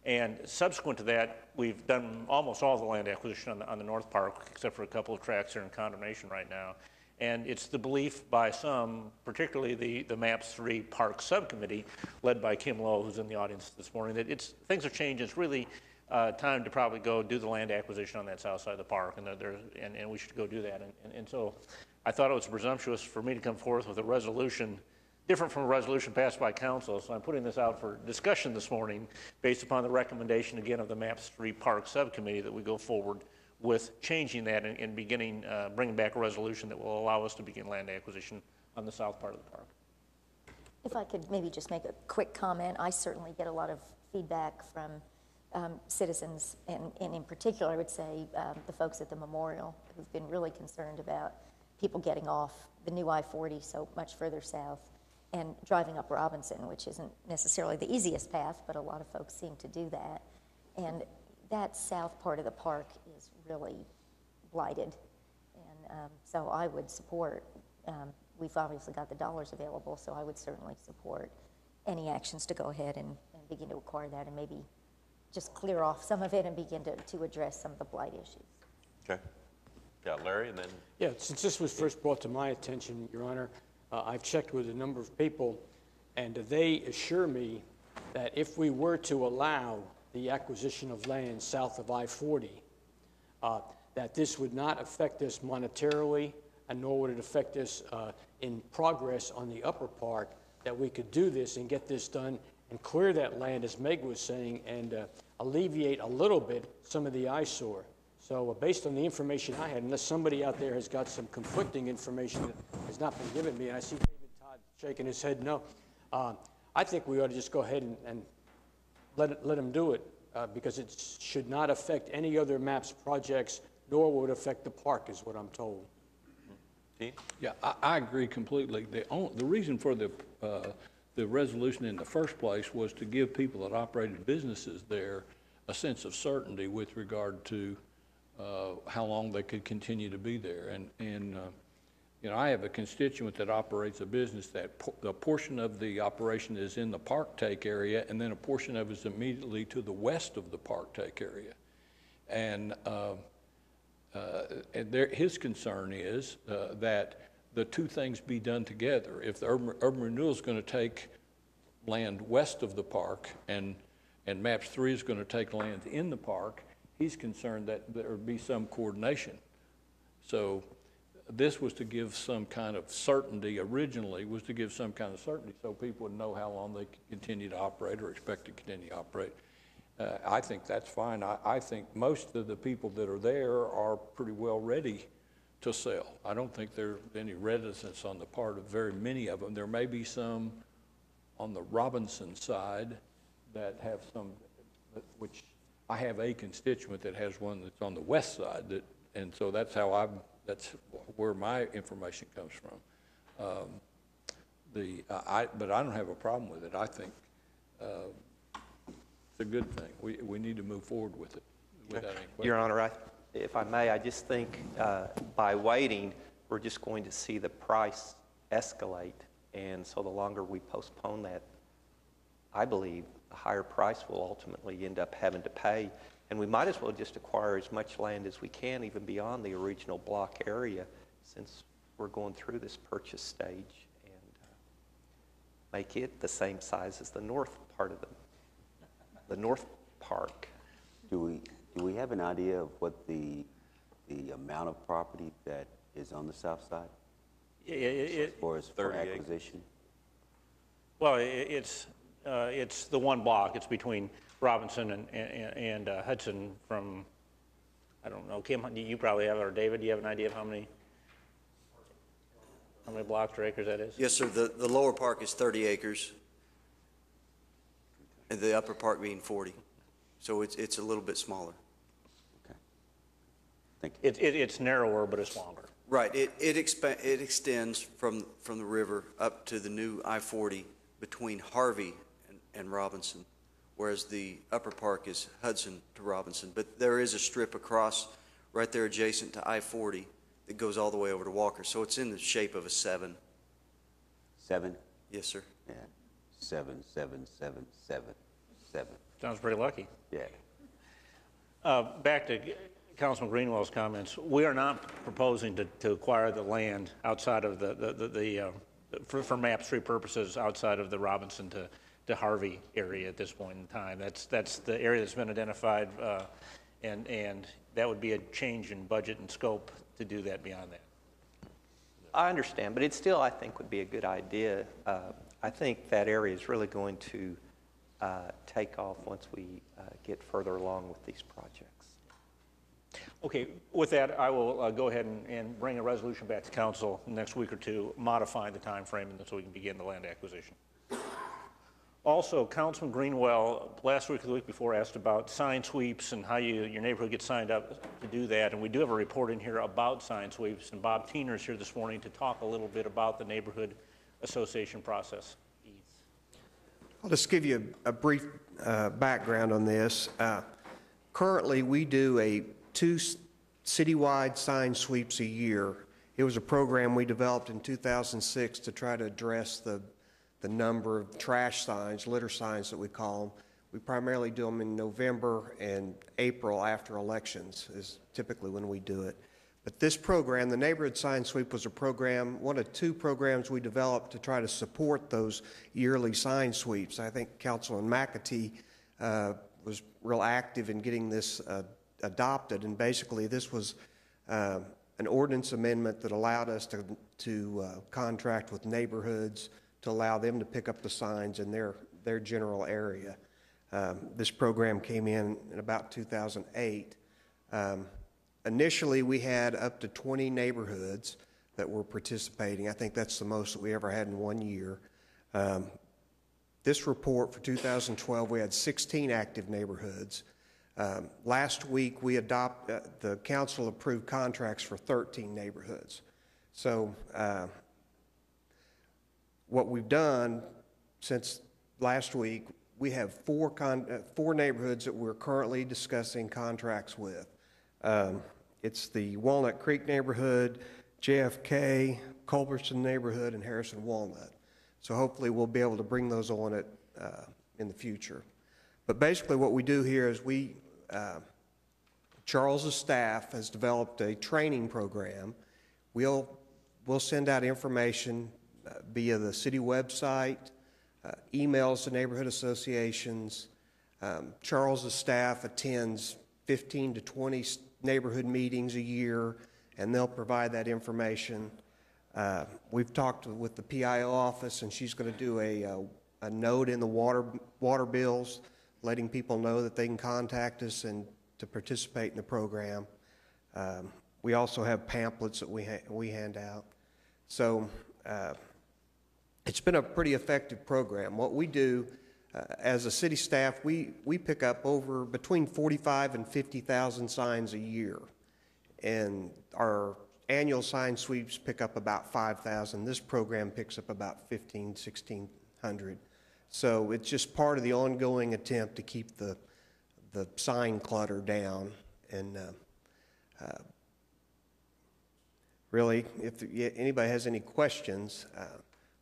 Speaker 3: And subsequent to that, we've done almost all the land acquisition on the North Park, except for a couple of tracts that are in condemnation right now. And it's the belief by some, particularly the MAPS 3 Park Subcommittee, led by Kim Lowe, who's in the audience this morning, that things are changing. It's really time to probably go do the land acquisition on that south side of the park, and we should go do that. And so I thought it was presumptuous for me to come forth with a resolution different from a resolution passed by council. So I'm putting this out for discussion this morning based upon the recommendation, again, of the MAPS 3 Park Subcommittee that we go forward with changing that and beginning, bringing back a resolution that will allow us to begin land acquisition on the south part of the park.
Speaker 6: If I could maybe just make a quick comment, I certainly get a lot of feedback from citizens, and in particular, I would say the folks at the memorial who've been really concerned about people getting off the new I-40 so much further south and driving up Robinson, which isn't necessarily the easiest path, but a lot of folks seem to do that. And that south part of the park is really blighted. And so I would support, we've obviously got the dollars available, so I would certainly support any actions to go ahead and begin to acquire that and maybe just clear off some of it and begin to address some of the blight issues.
Speaker 1: Okay. Yeah, Larry, and then...
Speaker 8: Yeah, since this was first brought to my attention, Your Honor, I've checked with a number of people, and they assure me that if we were to allow the acquisition of land south of I-40, that this would not affect us monetarily, and nor would it affect us in progress on the upper part, that we could do this and get this done and clear that land, as Meg was saying, and alleviate a little bit some of the eyesore. So based on the information I had, unless somebody out there has got some conflicting information that has not been given me, and I see David Todd shaking his head no, I think we ought to just go ahead and let him do it because it should not affect any other MAPS projects, nor would it affect the park, is what I'm told.
Speaker 9: Yeah, I agree completely. The reason for the resolution in the first place was to give people that operated businesses there a sense of certainty with regard to how long they could continue to be there. And you know, I have a constituent that operates a business that the portion of the operation is in the park take area, and then a portion of it is immediately to the west of the park take area. And his concern is that the two things be done together. If the urban renewal is going to take land west of the park and MAPS 3 is going to take land in the park, he's concerned that there would be some coordination. So this was to give some kind of certainty, originally was to give some kind of certainty so people would know how long they could continue to operate or expect to continue to operate. I think that's fine. I think most of the people that are there are pretty well ready to sell. I don't think there's any reticence on the part of very many of them. There may be some on the Robinson side that have some, which I have a constituent that has one that's on the west side, and so that's how that's where my information comes from. but I don't have a problem with it. I think it's a good thing. We need to move forward with it without any question.
Speaker 15: Your Honor, if I may, I just think by waiting, we're just going to see the price escalate. And so the longer we postpone that, I believe the higher price we'll ultimately end up having to pay. And we might as well just acquire as much land as we can, even beyond the original block area, since we're going through this purchase stage, and make it the same size as the north part of the north park.
Speaker 4: Do we have an idea of what the amount of property that is on the south side? As far as for acquisition?
Speaker 3: Well, it's the one block. It's between Robinson and Hudson from, I don't know, Kim, you probably have, or David, do you have an idea of how many blocks or acres that is?
Speaker 19: Yes, sir. The lower park is 30 acres, and the upper park being 40. So it's a little bit smaller.
Speaker 4: Okay. Thank you.
Speaker 3: It's narrower, but it's longer.
Speaker 19: Right. It extends from the river up to the new I-40 between Harvey and Robinson, whereas the upper park is Hudson to Robinson. But there is a strip across right there adjacent to I-40 that goes all the way over to Walker. So it's in the shape of a 7.
Speaker 4: 7?
Speaker 19: Yes, sir.
Speaker 4: Yeah. 7, 7, 7, 7, 7.
Speaker 3: Sounds pretty lucky.
Speaker 4: Yeah.
Speaker 3: Back to Councilman Greenwell's comments. We are not proposing to acquire the land outside of for map street purposes outside of the Robinson to Harvey area at this point in time. That's the area that's been identified, and that would be a change in budget and scope to do that beyond that.
Speaker 15: I understand, but it still, I think, would be a good idea. I think that area is really going to take off once we get further along with these projects.
Speaker 3: Okay, with that, I will go ahead and bring a resolution back to council next week or two, modifying the time frame so we can begin the land acquisition. Also, Councilman Greenwell, last week or the week before, asked about sign sweeps and how your neighborhood gets signed up to do that. And we do have a report in here about sign sweeps. And Bob Tiener is here this morning to talk a little bit about the neighborhood association process.
Speaker 17: I'll just give you a brief background on this. Currently, we do 2 citywide sign sweeps a year. It was a program we developed in 2006 to try to address the number of trash signs, litter signs that we call them. We primarily do them in November and April after elections is typically when we do it. But this program, the Neighborhood Sign Sweep, was a program, one of 2 programs we developed to try to support those yearly sign sweeps. I think Councilman McAtee was real active in getting this adopted, and basically this was an ordinance amendment that allowed us to contract with neighborhoods to allow them to pick up the signs in their general area. This program came in about 2008. Initially, we had up to 20 neighborhoods that were participating. I think that's the most that we ever had in one year. This report for 2012, we had 16 active neighborhoods. Last week, the council approved contracts for 13 neighborhoods. So what we've done since last week, we have 4 neighborhoods that we're currently discussing contracts with. It's the Walnut Creek neighborhood, JFK, Culbertson neighborhood, and Harrison Walnut. So hopefully we'll be able to bring those on in the future. But basically what we do here is Charles's staff has developed a training program. We'll send out information via the city website, emails to neighborhood associations. Charles's staff attends 15 to 20 neighborhood meetings a year, and they'll provide that information. We've talked with the PIO office, and she's going to do a note in the water bills, letting people know that they can contact us and to participate in the program. We also have pamphlets that we hand out. So it's been a pretty effective program. What we do as a city staff, we pick up between 45 and 50,000 signs a year. And our annual sign sweeps pick up about 5,000. This program picks up about 1,600. So it's just part of the ongoing attempt to keep the sign clutter down. And really, if anybody has any questions,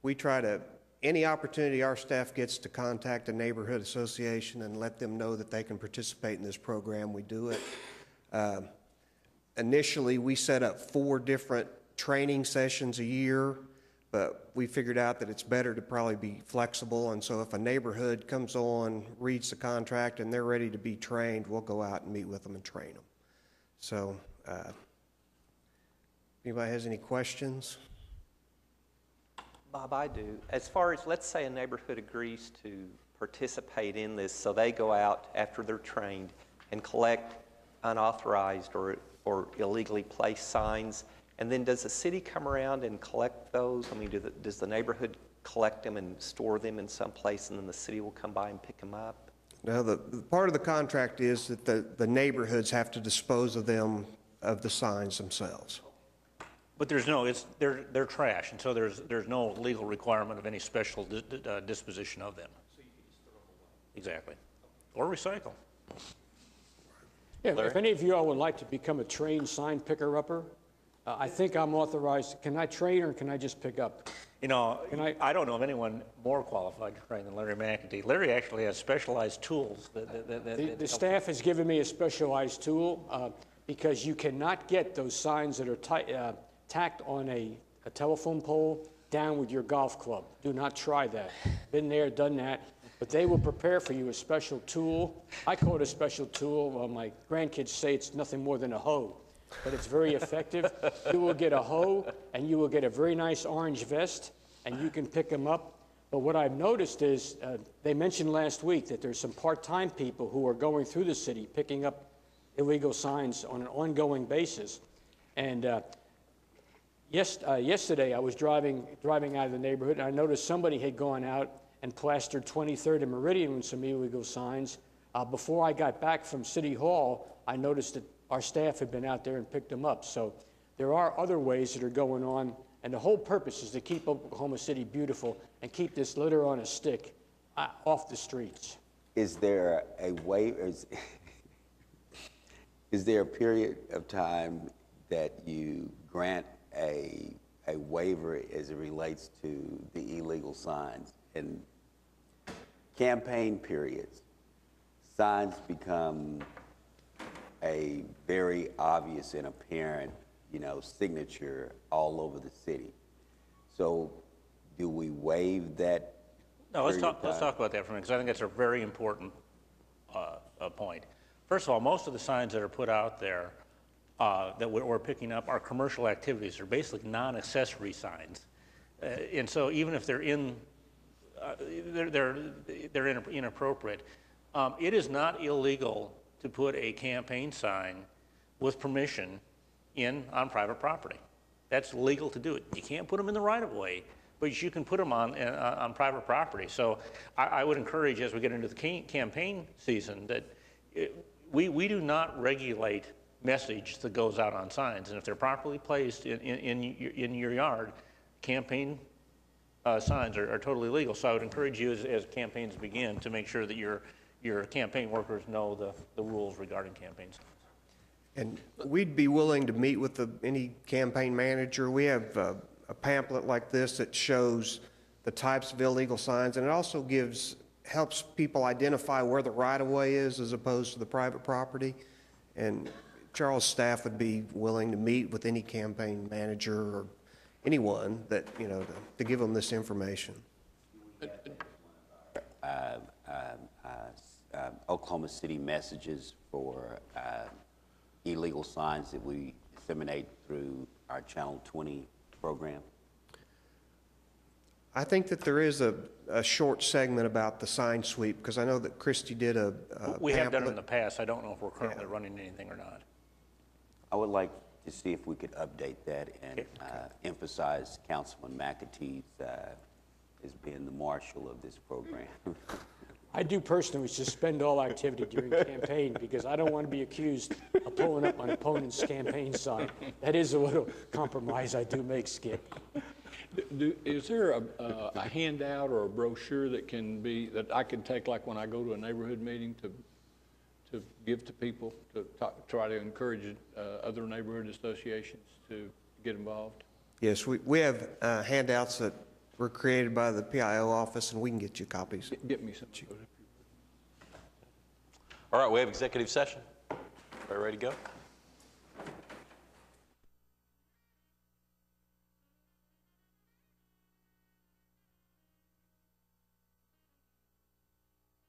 Speaker 17: we try to, any opportunity our staff gets to contact a neighborhood association and let them know that they can participate in this program, we do it. Initially, we set up 4 different training sessions a year, but we figured out that it's better to probably be flexible, and so if a neighborhood comes on, reads the contract, and they're ready to be trained, we'll go out and meet with them and train them. So, anybody has any questions?
Speaker 15: Bob, I do. As far as, let's say a neighborhood agrees to participate in this, so they go out after they're trained and collect unauthorized or illegally placed signs, and then does the city come around and collect those? I mean, does the neighborhood collect them and store them in some place, and then the city will come by and pick them up?
Speaker 17: No, the part of the contract is that the neighborhoods have to dispose of them, of the signs themselves.
Speaker 3: But there's no, they're trash, and so there's no legal requirement of any special disposition of them. So you can just throw them away. Exactly. Or recycle.
Speaker 8: Yeah, if any of you all would like to become a trained sign picker-upper, I think I'm authorized. Can I train or can I just pick up?
Speaker 3: You know, I don't know of anyone more qualified to train than Larry McEntee. Larry actually has specialized tools.
Speaker 8: The staff has given me a specialized tool because you cannot get those signs that are tacked on a telephone pole down with your golf club. Do not try that. Been there, done that. But they will prepare for you a special tool. I call it a special tool. Well, my grandkids say it's nothing more than a hoe, but it's very effective. You will get a hoe, and you will get a very nice orange vest, and you can pick them up. But what I've noticed is, they mentioned last week that there's some part-time people who are going through the city picking up illegal signs on an ongoing basis. And yesterday I was driving out of the neighborhood, and I noticed somebody had gone out and plastered 23rd and Meridian with some illegal signs. Before I got back from City Hall, I noticed that our staff had been out there and picked them up. So there are other ways that are going on, and the whole purpose is to keep Oklahoma City beautiful and keep this litter on a stick off the streets.
Speaker 4: Is there a way, is there a period of time that you grant a waiver as it relates to the illegal signs? And campaign periods, signs become a very obvious and apparent, signature all over the city. So do we waive that?
Speaker 3: No, let's talk about that for a minute, because I think that's a very important point. First of all, most of the signs that are put out there that we're picking up are commercial activities. They're basically non-accessory signs. And so even if they're they're inappropriate. It is not illegal to put a campaign sign with permission on private property. That's legal to do it. You can't put them in the right-of-way, but you can put them on private property. So I would encourage, as we get into the campaign season, that we do not regulate message that goes out on signs, and if they're properly placed in your yard, campaign signs are totally legal. So I would encourage you as campaigns begin to make sure that your campaign workers know the rules regarding campaigns.
Speaker 17: And we'd be willing to meet with any campaign manager. We have a pamphlet like this that shows the types of illegal signs, and it also helps people identify where the right-of-way is as opposed to the private property. And Charles' staff would be willing to meet with any campaign manager or anyone that, to give them this information.
Speaker 4: Oklahoma City messages for illegal signs that we disseminate through our Channel 20 program?
Speaker 17: I think that there is a short segment about the sign sweep, because I know that Christie did a
Speaker 3: we have done it in the past. I don't know if we're currently running anything or not.
Speaker 4: I would like to see if we could update that and emphasize Councilman McAtee's as being the marshal of this program.
Speaker 8: I do personally suspend all activity during campaign because I don't want to be accused of pulling up my opponent's campaign sign. That is a little compromise I do make, Skip.
Speaker 9: Is there a handout or a brochure that I can take, like when I go to a neighborhood meeting, to give to people to try to encourage other neighborhood associations to get involved?
Speaker 17: Yes, we have handouts that were created by the PIO office, and we can get you copies.
Speaker 9: Get me some.
Speaker 1: All right, we have executive session. Everybody ready to go?